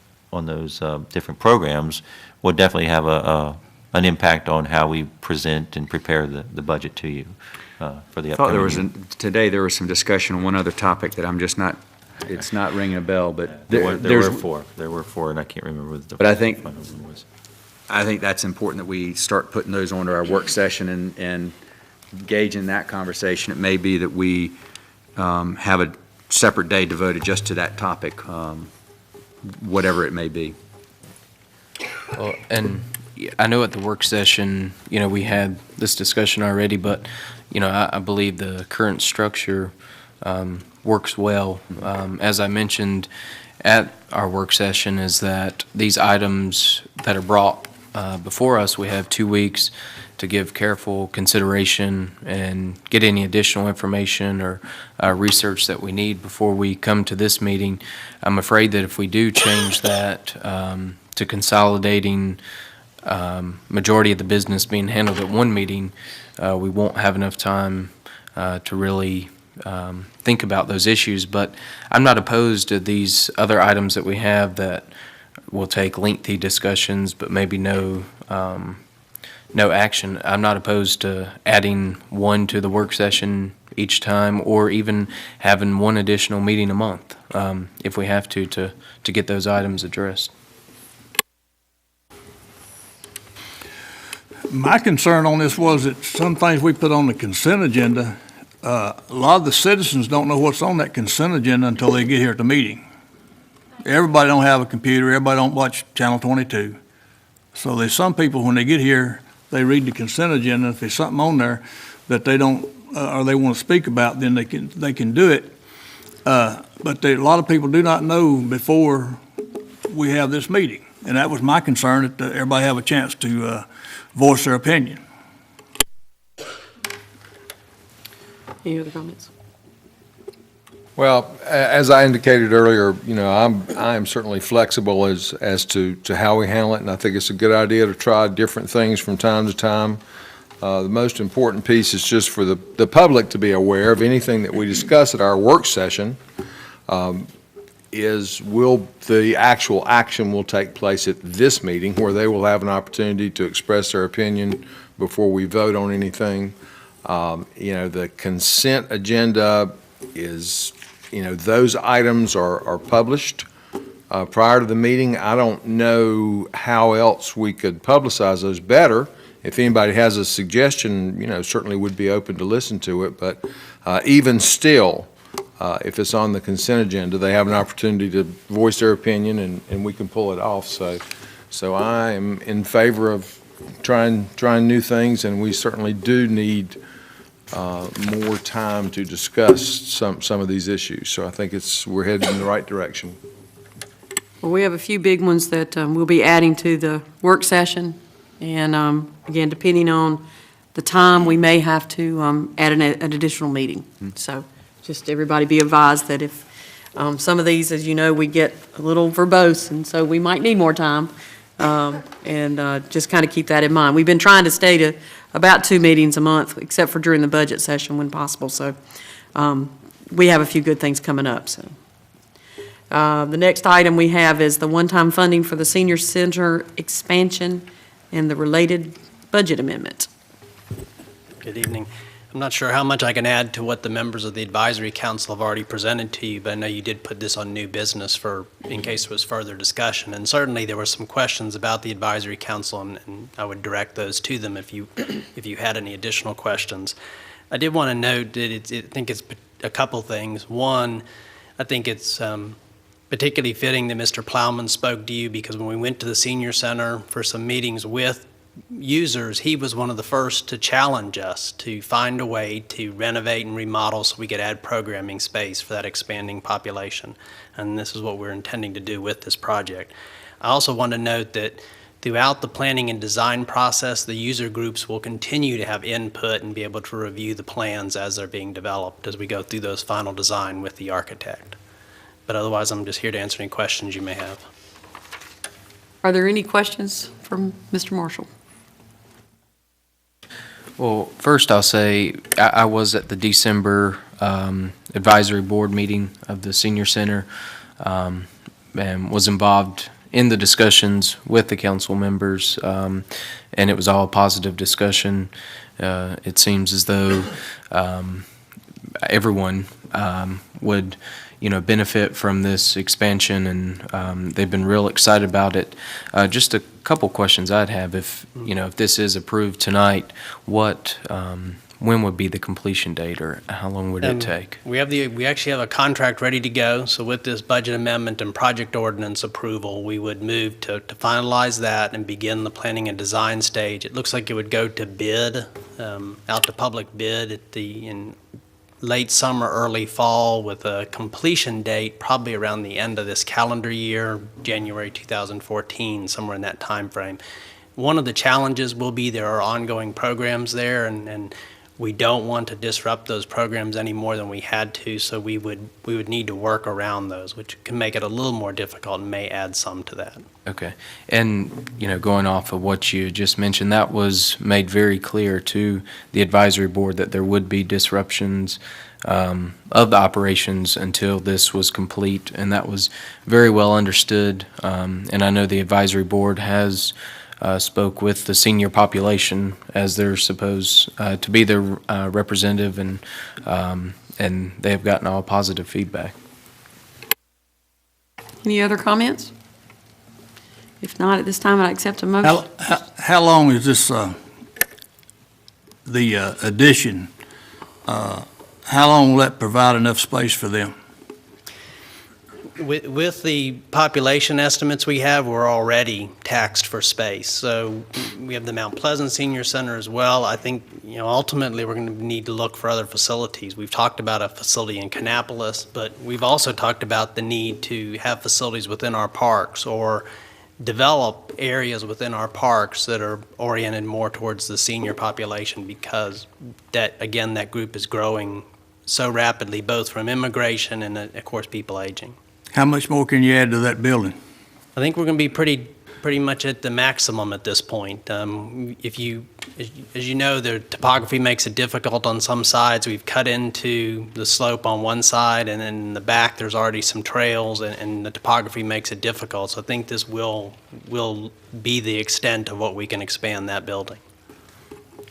different programs, would definitely have an impact on how we present and prepare the budget to you for the upcoming year.
Today there was some discussion on one other topic that I'm just not It's not ringing a bell, but
There were
there's
four. There were four, and I can't remember what the
But I think-
final one was.
I think that's important that we start putting those onto our work session and engage in that conversation. It may be that we have a separate day devoted just to that topic, whatever it may be.
Well, and I know at the work session, we had this discussion already, but, I believe the current structure works well. As I mentioned at our work session, is that these items that are brought before us, we have 2 weeks to give careful consideration and get any additional information or research that we need before we come to this meeting. I'm afraid that if we do change that to consolidating majority of the business being handled at one meeting, we won't have enough time to really think about those issues. But I'm not opposed to these other items that we have that will take lengthy discussions, but maybe no action. I'm not opposed to adding one to the work session each time, or even having one additional meeting a month, if we have to get those items addressed.
My concern on this was that some things we put on the consent agenda, a lot of the citizens don't know what's on that consent agenda until they get here at the meeting. Everybody don't have a computer, everybody don't watch Channel 22. So there's some people, when they get here, they read the consent agenda. If there's something on there that they don't, or they want to speak about, then they can do it. But a lot of people do not know before we have this meeting. And that was my concern, that everybody have a chance to voice their opinion.
Any other comments?
Well, as I indicated earlier, I am certainly flexible as to how we handle it, and I think it's a good idea to try different things from time to time. The most important piece is just for the public to be aware of anything that we discuss at our work session. The actual action will take place at this meeting, where they will have an opportunity to express their opinion before we vote on anything. The consent agenda is, those items are published prior to the meeting. I don't know how else we could publicize those better. If anybody has a suggestion, certainly would be open to listen to it. But even still, if it's on the consent agenda, they have an opportunity to voice their opinion, and we can pull it off. So I am in favor of trying new things, and we certainly do need more time to discuss some of these issues. So I think we're heading in the right direction.
Well, we have a few big ones that we'll be adding to the work session. And again, depending on the time, we may have to add an additional meeting. So just everybody be advised that if some of these, as you know, we get a little verbose, and so we might need more time. And just kind of keep that in mind. We've been trying to stay to about 2 meetings a month, except for during the budget session when possible. So we have a few good things coming up. So the next item we have is the one-time funding for the senior center expansion and the related budget amendment.
Good evening. I'm not sure how much I can add to what the members of the advisory council have already presented to you, but I know you did put this on new business in case there was further discussion. And certainly there were some questions about the advisory council, and I would direct those to them if you had any additional questions. I did want to note that I think it's a couple things. One, I think it's particularly fitting that Mr. Plowman spoke to you, because when we went to the senior center for some meetings with users, he was one of the first to challenge us to find a way to renovate and remodel so we could add programming space for that expanding population. And this is what we're intending to do with this project. I also want to note that throughout the planning and design process, the user groups will continue to have input and be able to review the plans as they're being developed as we go through those final design with the architect. But otherwise, I'm just here to answer any questions you may have.
Are there any questions from Mr. Marshall?
Well, first I'll say I was at the December advisory board meeting of the senior center and was involved in the discussions with the council members, and it was all positive discussion. It seems as though everyone would, benefit from this expansion, and they've been real excited about it. Just a couple questions I'd have. If this is approved tonight, when would be the completion date, or how long would it take?
We actually have a contract ready to go. So with this budget amendment and project ordinance approval, we would move to finalize that and begin the planning and design stage. It looks like it would go to bid, out to public bid in late summer, early fall, with a completion date probably around the end of this calendar year, January 2014, somewhere in that time frame. One of the challenges will be there are ongoing programs there, and we don't want to disrupt those programs any more than we had to, so we would need to work around those, which can make it a little more difficult and may add some to that.
Okay. And, going off of what you just mentioned, that was made very clear to the advisory board that there would be disruptions of the operations until this was complete, and that was very well understood. And I know the advisory board has spoke with the senior population as they're supposed to be their representative, and they have gotten all positive feedback.
Any other comments? If not, at this time, I accept a motion.
How long is this, the addition, how long will that provide enough space for them?
With the population estimates we have, we're already taxed for space. So we have the Mount Pleasant Senior Center as well. I think, ultimately we're going to need to look for other facilities. We've talked about a facility in Kannapolis, but we've also talked about the need to have facilities within our parks or develop areas within our parks that are oriented more towards the senior population, because that group is growing so rapidly, both from immigration and, of course, people aging.
How much more can you add to that building?
I think we're going to be pretty much at the maximum at this point. As you know, the topography makes it difficult on some sides. We've cut into the slope on one side, and then in the back there's already some trails, and the topography makes it difficult. So I think this will be the extent of what we can expand that building.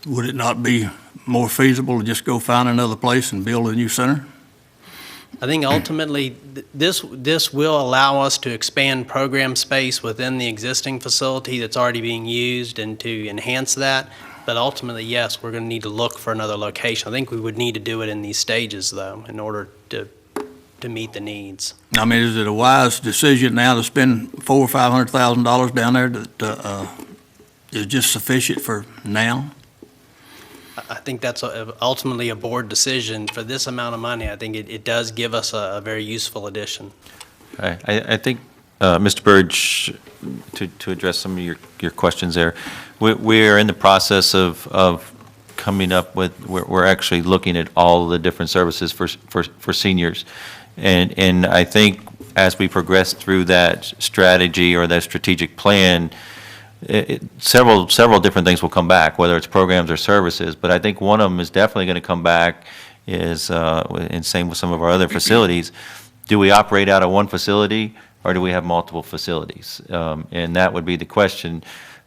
Would it not be more feasible to just go find another place and build a new center?
I think ultimately, this will allow us to expand program space within the existing facility that's already being used and to enhance that. But ultimately, yes, we're going to need to look for another location. I think we would need to do it in these stages, though, in order to meet the needs.
I mean, is it a wise decision now to spend $400,000 or $500,000 down there that is just sufficient for now?
I think that's ultimately a board decision. For this amount of money, I think it does give us a very useful addition.
I think, Mr. Burge, to address some of your questions there, we're in the process of coming up with, we're actually looking at all the different services for seniors. And I think as we progress through that strategy or that strategic plan, several different things will come back, whether it's programs or services. But I think one of them is definitely going to come back is, and same with some of our other facilities, do we operate out of one facility or do we have multiple facilities? And that would be the question.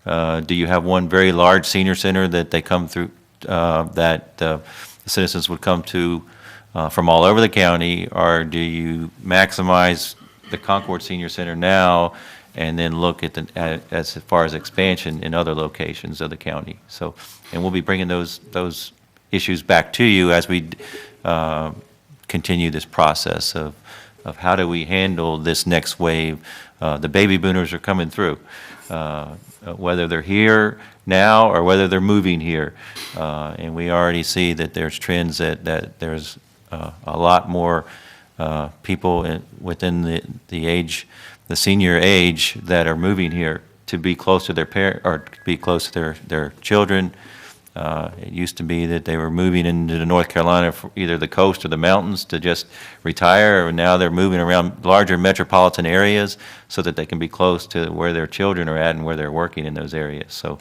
Do you have one very large senior center that they come through, that the citizens would come to from all over the county, or do you maximize the Concord Senior Center now and then look at as far as expansion in other locations of the county? So, and we'll be bringing those issues back to you as we continue this process of how do we handle this next wave. The baby boomers are coming through, whether they're here now or whether they're moving here. And we already see that there's trends that there's a lot more people within the senior age that are moving here to be close to their parent or to be close to their children. It used to be that they were moving into North Carolina for either the coast or the mountains to just retire, and now they're moving around larger metropolitan areas so that they can be close to where their children are at and where they're working in those areas. So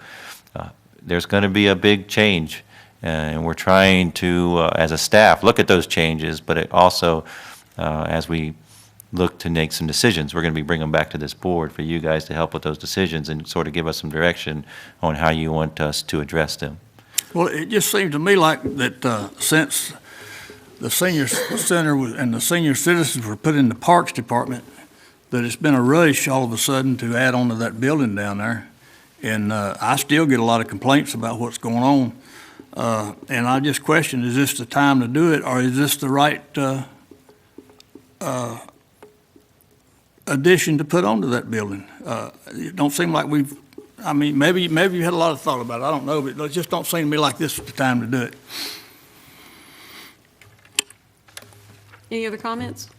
there's going to be a big change, and we're trying to, as a staff, look at those changes, but it also, as we look to make some decisions, we're going to be bringing them back to this board for you guys to help with those decisions and sort of give us some direction on how you want us to address them.
Well, it just seems to me like that since the senior center and the senior citizens were put in the Parks Department, that it's been a rush all of a sudden to add on to that building down there. And I still get a lot of complaints about what's going on. And I just question, is this the time to do it, or is this the right addition to put onto that building? It don't seem like maybe you had a lot of thought about it, I don't know, but it just don't seem to me like this is the time to do it.
Any other comments?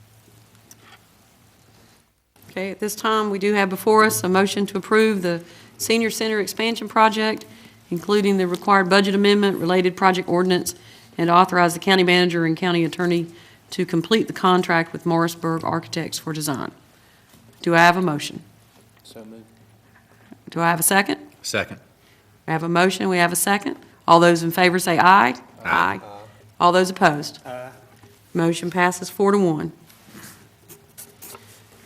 Okay, at this time, we do have before us a motion to approve the Senior Center Expansion Project, including the required budget amendment, related project ordinance, and authorize the county manager and county attorney to complete the contract with Morrisburg Architects for design. Do I have a motion?
So moved.
Do I have a second?
Second.
We have a motion, we have a second. All those in favor say aye. Aye. All those opposed? Aye. Motion passes 4-1.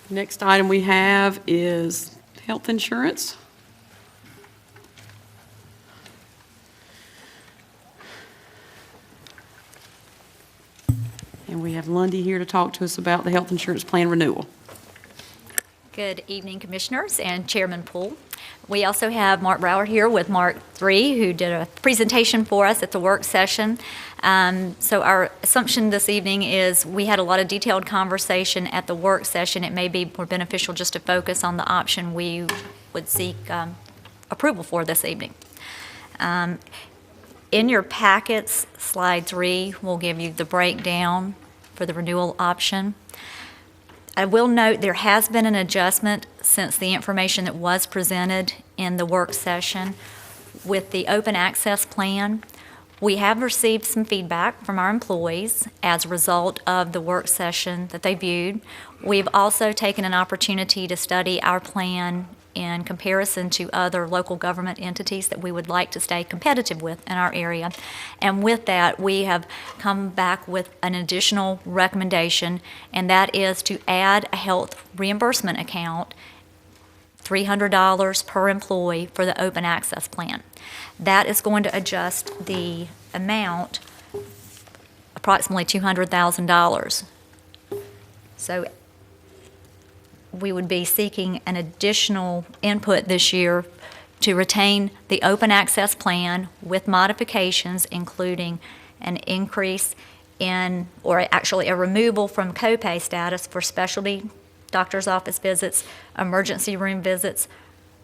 Next item we have is health insurance. And we have Lundy here to talk to us about the health insurance plan renewal.
Good evening, Commissioners and Chairman Poole. We also have Mark Brower here with Mark III, who did a presentation for us at the work session. So our assumption this evening is we had a lot of detailed conversation at the work session. It may be more beneficial just to focus on the option we would seek approval for this evening. In your packets, slide 3 will give you the breakdown for the renewal option. I will note there has been an adjustment since the information that was presented in the work session with the open access plan. We have received some feedback from our employees as a result of the work session that they viewed. We've also taken an opportunity to study our plan in comparison to other local government entities that we would like to stay competitive with in our area. And with that, we have come back with an additional recommendation, and that is to add a health reimbursement account, $300 per employee for the open access plan. That is going to adjust the amount approximately $200,000. So we would be seeking an additional input this year to retain the open access plan with modifications, including an increase in, or actually a removal from copay status for specialty doctor's office visits, emergency room visits,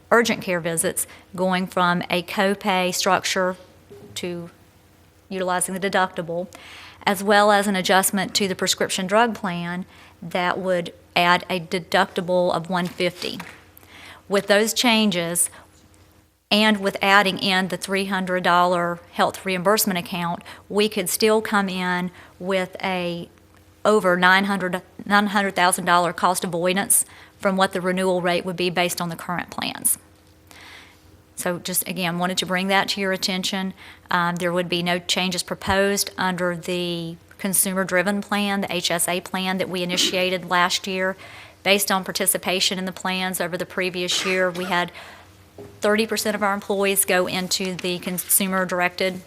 urgent care visits, going from a copay structure to utilizing the deductible, as well as an adjustment to the prescription drug plan that would add a deductible of $150. With those changes, and with adding in the $300 health reimbursement account, we could still come in with a over $900,000 cost avoidance from what the renewal rate would be based on the current plans. So just, again, wanted to bring that to your attention. There would be no changes proposed under the consumer-driven plan, the HSA plan that we initiated last year. Based on participation in the plans over the previous year, we had 30% of our employees go into the consumer-directed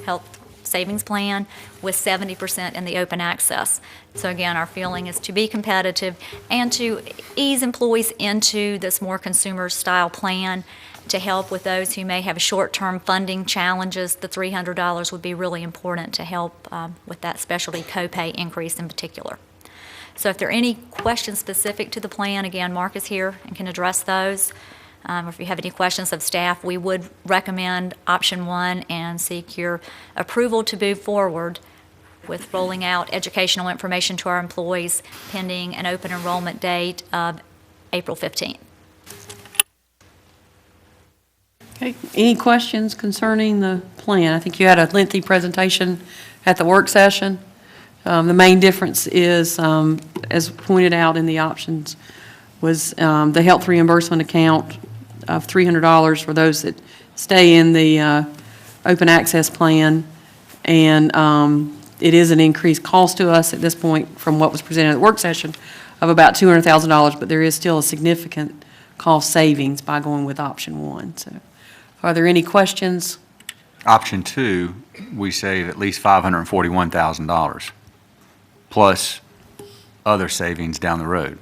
health savings plan, with 70% in the open access. So again, our feeling is to be competitive and to ease employees into this more consumer-style plan to help with those who may have short-term funding challenges. The $300 would be really important to help with that specialty copay increase in particular. So if there are any questions specific to the plan, again, Mark is here and can address those. Or if you have any questions of staff, we would recommend option 1 and seek your approval to move forward with rolling out educational information to our employees pending an open enrollment date of April 15th.
Okay, any questions concerning the plan? I think you had a lengthy presentation at the work session. The main difference is, as pointed out in the options, was the health reimbursement account of $300 for those that stay in the open access plan. And it is an increased cost to us at this point from what was presented at the work session of about $200,000, but there is still a significant cost savings by going with option 1. So are there any questions?
Option 2, we save at least $541,000. plus other savings down the road.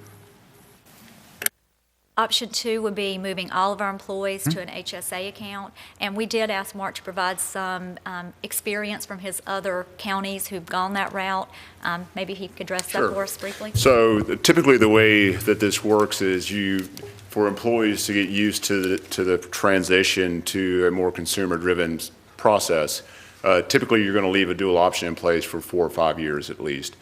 Option 2 would be moving all of our employees to an HSA account, and we did ask Mark to provide some experience from his other counties who've gone that route. Maybe he could address that for us briefly.
So typically the way that this works is for employees to get used to the transition to a more consumer-driven process, typically you're going to leave a dual option in place for 4 or 5 years at least.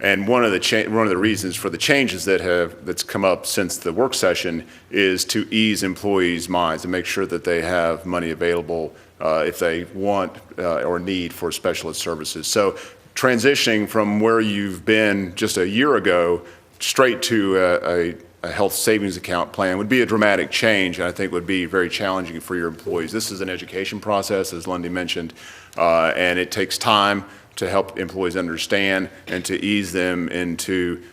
And one of the reasons for the changes that's come up since the work session is to ease employees' minds and make sure that they have money available if they want or need for specialist services. So transitioning from where you've been just a year ago straight to a health savings account plan would be a dramatic change, and I think would be very challenging for your employees. This is an education process, as Lundy mentioned, and it takes time to help employees understand and to ease them into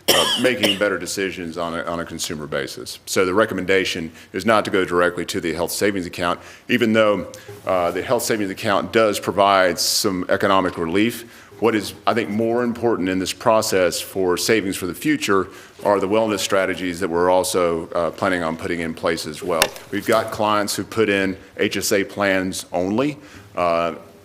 making better decisions on a consumer basis. So the recommendation is not to go directly to the health savings account, even though the health savings account does provide some economic relief. What is, I think, more important in this process for savings for the future are the wellness strategies that we're also planning on putting in place as well. We've got clients who put in HSA plans only,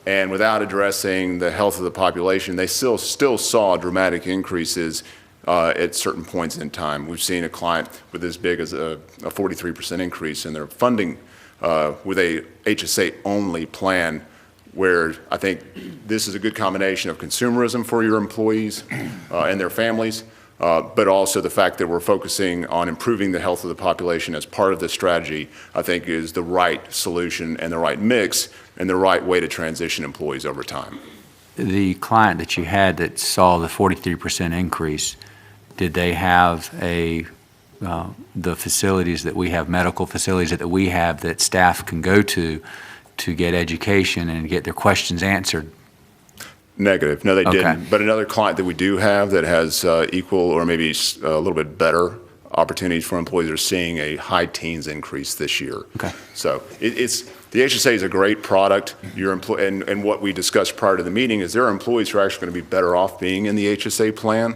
and without addressing the health of the population, they still saw dramatic increases at certain points in time. We've seen a client with as big as a 43% increase in their funding with a HSA-only plan, where I think this is a good combination of consumerism for your employees and their families, but also the fact that we're focusing on improving the health of the population as part of this strategy, I think is the right solution and the right mix and the right way to transition employees over time.
The client that you had that saw the 43% increase, did they have the facilities that we have, medical facilities that we have that staff can go to get education and get their questions answered?
Negative. No, they
Okay.
didn't. But another client that we do have that has equal or maybe a little bit better opportunities for employees are seeing a high teens increase this year.
Okay.
So the HSA is a great product. And what we discussed prior to the meeting is there are employees who are actually going to be better off being in the HSA plan.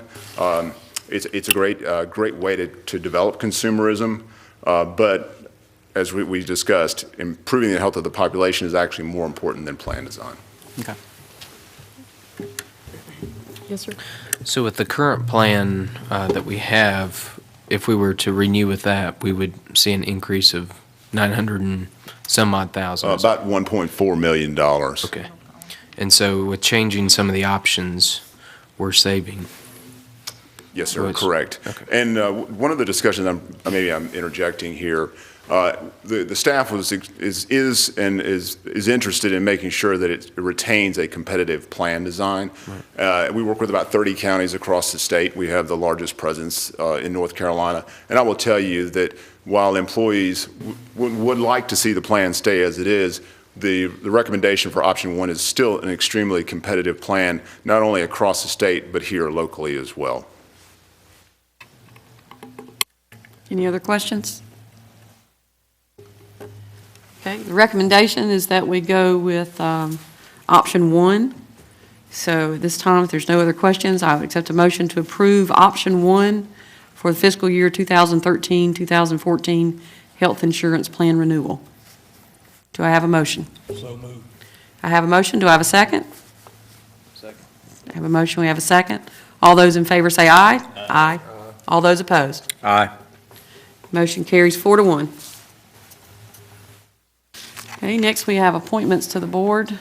It's a great way to develop consumerism, but as we discussed, improving the health of the population is actually more important than plan design.
Okay.
Yes, sir.
So with the current plan that we have, if we were to renew with that, we would see an increase of 900 and some odd thousand.
About $1.4 million.
Okay. And so with changing some of the options, we're saving.
Yes, sir, correct. Okay. And one of the discussions, maybe I'm interjecting here, the staff is interested in making sure that it retains a competitive plan design. Right. We work with about 30 counties across the state. We have the largest presence in North Carolina. And I will tell you that while employees would like to see the plan stay as it is, the recommendation for option 1 is still an extremely competitive plan, not only across the state, but here locally as well.
Any other questions? Okay, the recommendation is that we go with option 1. So at this time, if there's no other questions, I would accept a motion to approve option 1 for the fiscal year 2013-2014 health insurance plan renewal. Do I have a motion?
So moved.
I have a motion. Do I have a second?
Second.
I have a motion. We have a second. All those in favor say aye. Aye. All those opposed?
Aye.
Motion carries 4-1. Okay, next we have appointments to the board.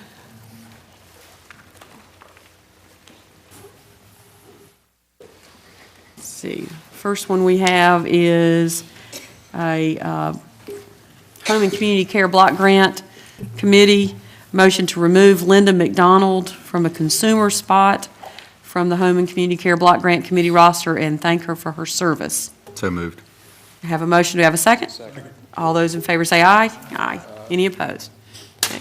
Let's see. First one we have is a Home and Community Care Block Grant Committee. Motion to remove Linda McDonald from a consumer spot from the Home and Community Care Block Grant Committee roster and thank her for her service.
So moved.
I have a motion. Do we have a second? Second. All those in favor say aye. Aye. Any opposed? Okay.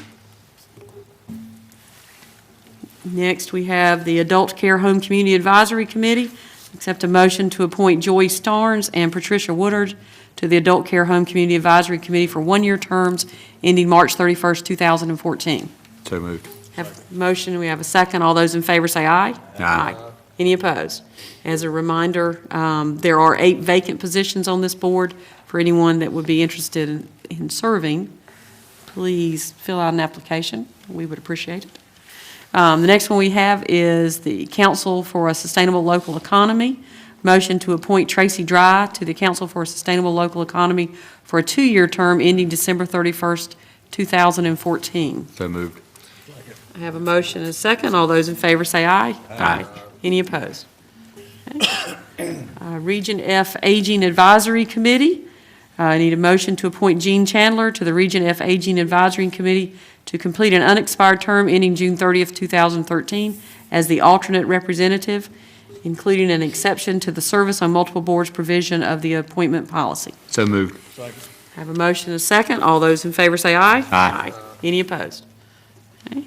Next, we have the Adult Care Home Community Advisory Committee. Accept a motion to appoint Joy Starnes and Patricia Woodard to the Adult Care Home Community Advisory Committee for one-year terms ending March 31st, 2014.
So moved.
Have a motion. We have a second. All those in favor say aye.
Aye.
Any opposed? As a reminder, there are 8 vacant positions on this board. For anyone that would be interested in serving, please fill out an application. We would appreciate it. The next one we have is the Council for a Sustainable Local Economy. Motion to appoint Tracy Dry to the Council for a Sustainable Local Economy for a 2-year term ending December 31st, 2014.
So moved.
I have a motion and a second. All those in favor say aye. Aye. Any opposed? Okay. Region F Aging Advisory Committee. I need a motion to appoint Gene Chandler to the Region F Aging Advisory Committee to complete an unexpired term ending June 30th, 2013 as the alternate representative, including an exception to the service on multiple boards provision of the appointment policy.
So moved.
I have a motion and a second. All those in favor say aye.
Aye.
Any opposed? Okay.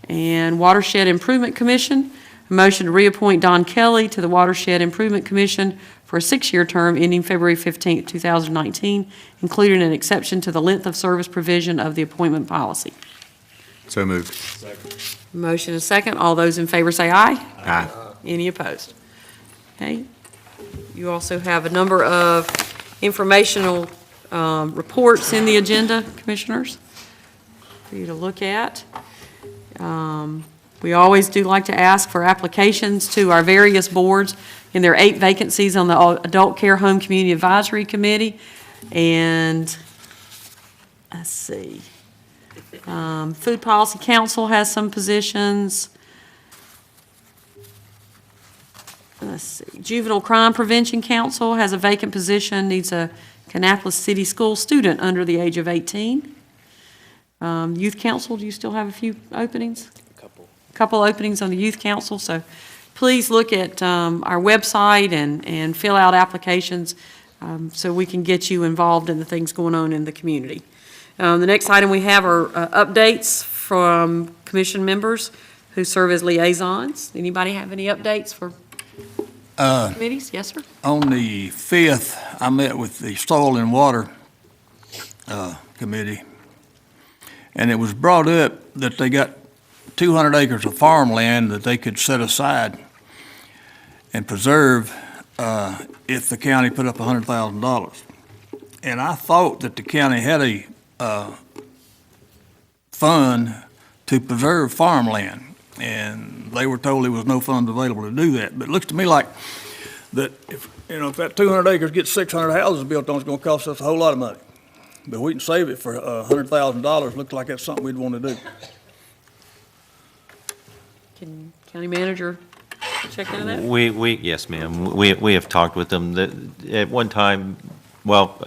And Watershed Improvement Commission, a motion to reappoint Don Kelly to the Watershed Improvement Commission for a 6-year term ending February 15th, 2019, including an exception to the length of service provision of the appointment policy.
So moved.
Motion and second. All those in favor say aye.
Aye.
Any opposed? Okay. You also have a number of informational reports in the agenda, Commissioners, for you to look at. We always do like to ask for applications to our various boards, and there are 8 vacancies on the Adult Care Home Community Advisory Committee. And let's see, Food Policy Council has some positions. Let's see, Juvenile Crime Prevention Council has a vacant position, needs a Kannapolis City School student under the age of 18. Youth Council, do you still have a few openings? A couple openings on the Youth Council, so please look at our website and fill out applications so we can get you involved in the things going on in the community. The next item we have are updates from commission members who serve as liaisons. Anybody have any updates for committees? Yes, sir.
On the 5th, I met with the Soil and Water Committee, and it was brought up that they got 200 acres of farmland that they could set aside and preserve if the county put up $100,000. And I thought that the county had a fund to preserve farmland, and they were told there was no funds available to do that. But it looks to me like that if that 200 acres gets 600 houses built on, it's going to cost us a whole lot of money. But we can save it for $100,000. Looks like that's something we'd want to do.
Can County Manager check into that?
Yes, ma'am. We have talked with them. At one time, well,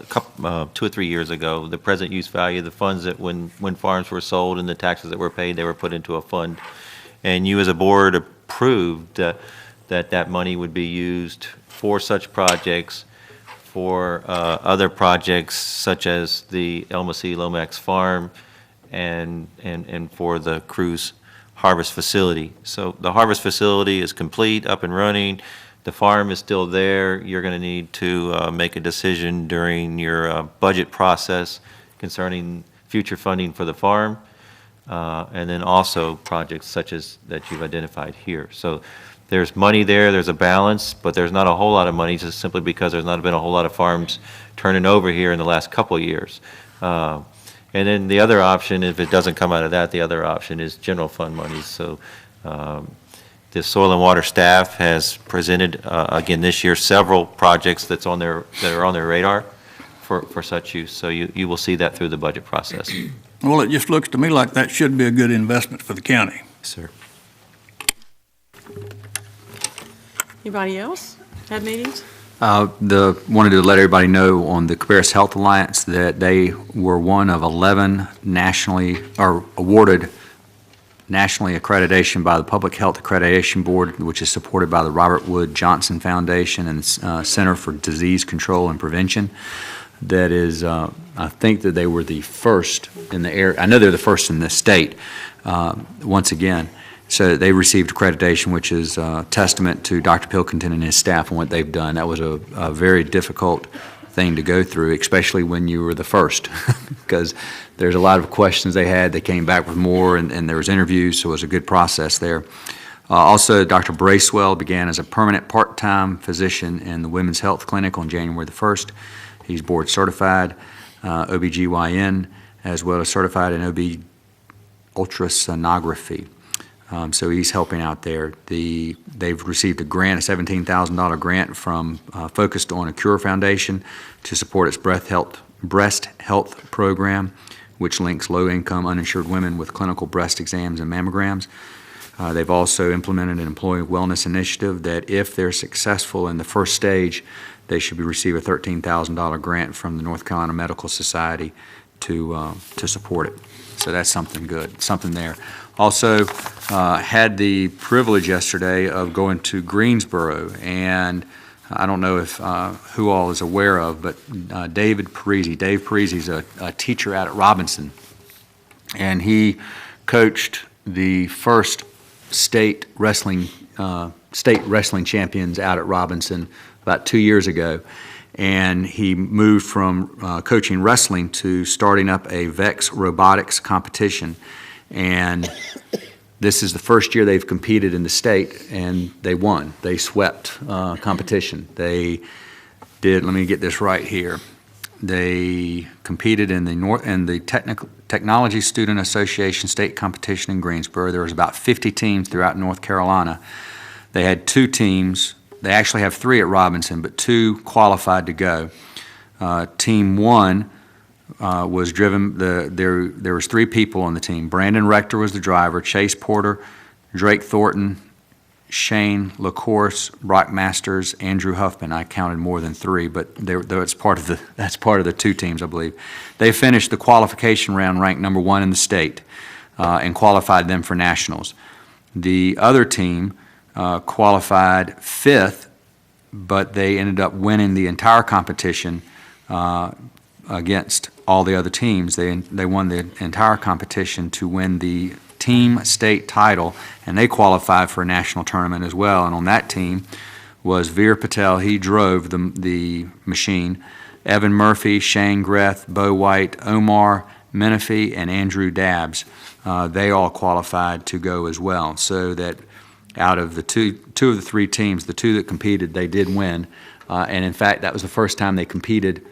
2 or 3 years ago, the present use value of the funds that when farms were sold and the taxes that were paid, they were put into a fund. And you as a board approved that money would be used for such projects, for other projects such as the Elma C. Lomax Farm and for the Cruz Harvest Facility. So the harvest facility is complete, up and running. The farm is still there. You're going to need to make a decision during your budget process concerning future funding for the farm, and then also projects such as that you've identified here. So there's money there, there's a balance, but there's not a whole lot of money just simply because there's not been a whole lot of farms turning over here in the last couple of years. And then the other option, if it doesn't come out of that, the other option is general fund money. So the Soil and Water staff has presented, again this year, several projects that are on their radar for such use. So you will see that through the budget process.
Well, it just looks to me like that should be a good investment for the county.
Yes, sir.
Anybody else had meetings?
Wanted to let everybody know on the Cabarrus Health Alliance that they were one of 11 awarded nationally accreditation by the Public Health Accreditation Board, which is supported by the Robert Wood Johnson Foundation and Center for Disease Control and Prevention. That is, I think that they were the first in the area. I know they're the first in the state, once again. So they received accreditation, which is a testament to Dr. Pilkington and his staff and what they've done. That was a very difficult thing to go through, especially when you were the first, because there's a lot of questions they had. They came back with more, and there was interviews, so it was a good process there. Also, Dr. Bracewell began as a permanent part-time physician in the Women's Health Clinic on January the 1st. He's board certified OBGYN, as well as certified in OB ultrasonography. So he's helping out there. They've received a grant, a $17,000 grant from focused on a Cure Foundation to support its breast health program, which links low-income uninsured women with clinical breast exams and mammograms. They've also implemented an employee wellness initiative that if they're successful in the first stage, they should receive a $13,000 grant from the North Carolina Medical Society to support it. So that's something good, something there. Also, had the privilege yesterday of going to Greensboro, and I don't know if who all is aware of, but Dave Parisi is a teacher out at Robinson, and he coached the first state wrestling champions out at Robinson about 2 years ago, and he moved from coaching wrestling to starting up a VEX robotics competition. And this is the first year they've competed in the state, and they won. They swept competition. They did, let me get this right here. They competed in the Technology Student Association state competition in Greensboro. There was about 50 teams throughout North Carolina. They had 2 teams. They actually have 3 at Robinson, but 2 qualified to go. Team 1 was driven, there was 3 people on the team. Brandon Rector was the driver, Chase Porter, Drake Thornton, Shane LaCourse, Brock Masters, Andrew Huffman. I counted more than 3, but that's part of the 2 teams, I believe. They finished the qualification round ranked number 1 in the state and qualified them for nationals. The other team qualified 5th, but they ended up winning the entire competition against all the other teams. They won the entire competition to win the team state title, and they qualified for a national tournament as well. And on that team was Veer Patel. He drove the machine. Evan Murphy, Shane Greth, Bo White, Omar Menifee, and Andrew Dabbs. They all qualified to go as well. So that out of the two of the 3 teams, the 2 that competed, they did win. And in fact, that was the first time they competed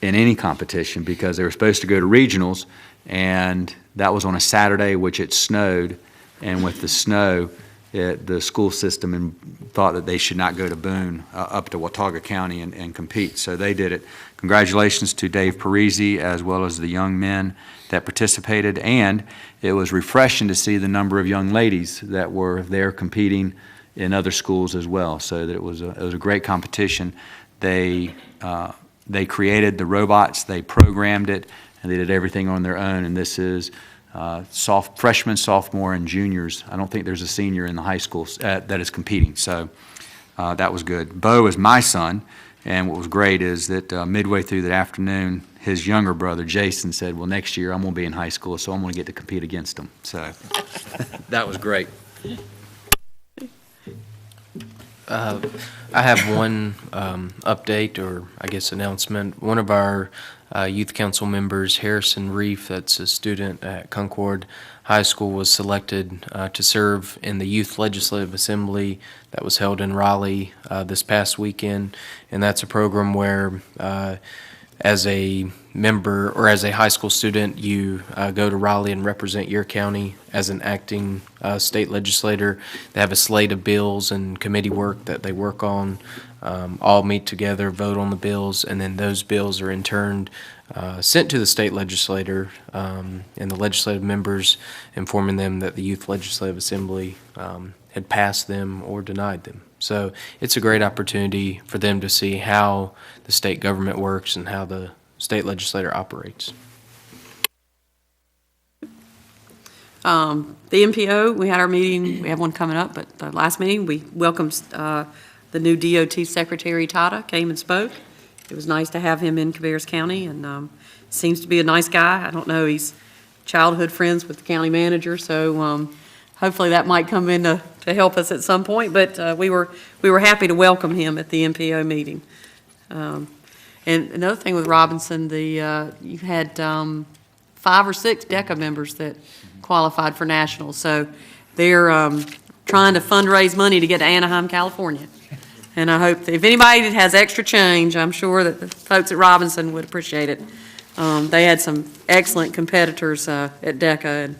in any competition, because they were supposed to go to regionals, and that was on a Saturday, which it snowed, and with the snow, the school system thought that they should not go to Boone, up to Watauga County and compete, so they did it. Congratulations to Dave Parisi as well as the young men that participated, and it was refreshing to see the number of young ladies that were there competing in other schools as well, so that it was a great competition. They created the robots, they programmed it, and they did everything on their own. And this is freshmen, sophomore, and juniors. I don't think there's a senior in the high school that is competing. So that was good. Bo is my son, and what was great is that midway through that afternoon, his younger brother, Jason, said, well, next year I'm going to be in high school, so I'm going to get to compete against him. So that was great.
I have one update, or I guess announcement. One of our youth council members, Harrison Reef, that's a student at Concord High School, was selected to serve in the Youth Legislative Assembly that was held in Raleigh this past weekend. And that's a program where as a member or as a high school student, you go to Raleigh and represent your county as an acting state legislator. They have a slate of bills and committee work that they work on, all meet together, vote on the bills, and then those bills are in turn sent to the state legislator and the legislative members, informing them that the Youth Legislative Assembly had passed them or denied them. So it's a great opportunity for them to see how the state government works and how the state legislator operates.
The MPO, we had our meeting, we have one coming up, but the last meeting, we welcomed the new DOT Secretary, Tata, came and spoke. It was nice to have him in Cabarrus County, and seems to be a nice guy. I don't know, he's childhood friends with the county manager, so hopefully that might come in to help us at some point, but we were happy to welcome him at the MPO meeting. And another thing with Robinson, you had 5 or 6 DECA members that qualified for nationals, so they're trying to fundraise money to get to Anaheim, California. And I hope that if anybody that has extra change, I'm sure that the folks at Robinson would appreciate it. They had some excellent competitors at DECA, and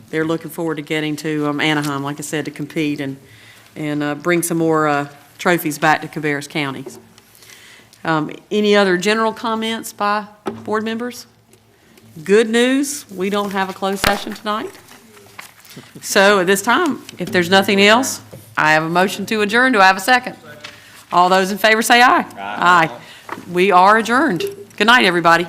they're looking forward to getting to Anaheim, like I said, to compete and bring some more trophies back to Cabarrus County. Any other general comments by board members? Good news, we don't have a closed session tonight. So at this time, if there's nothing else, I have a motion to adjourn. Do I have a second? All those in favor say aye. Aye. We are adjourned. Good night, everybody.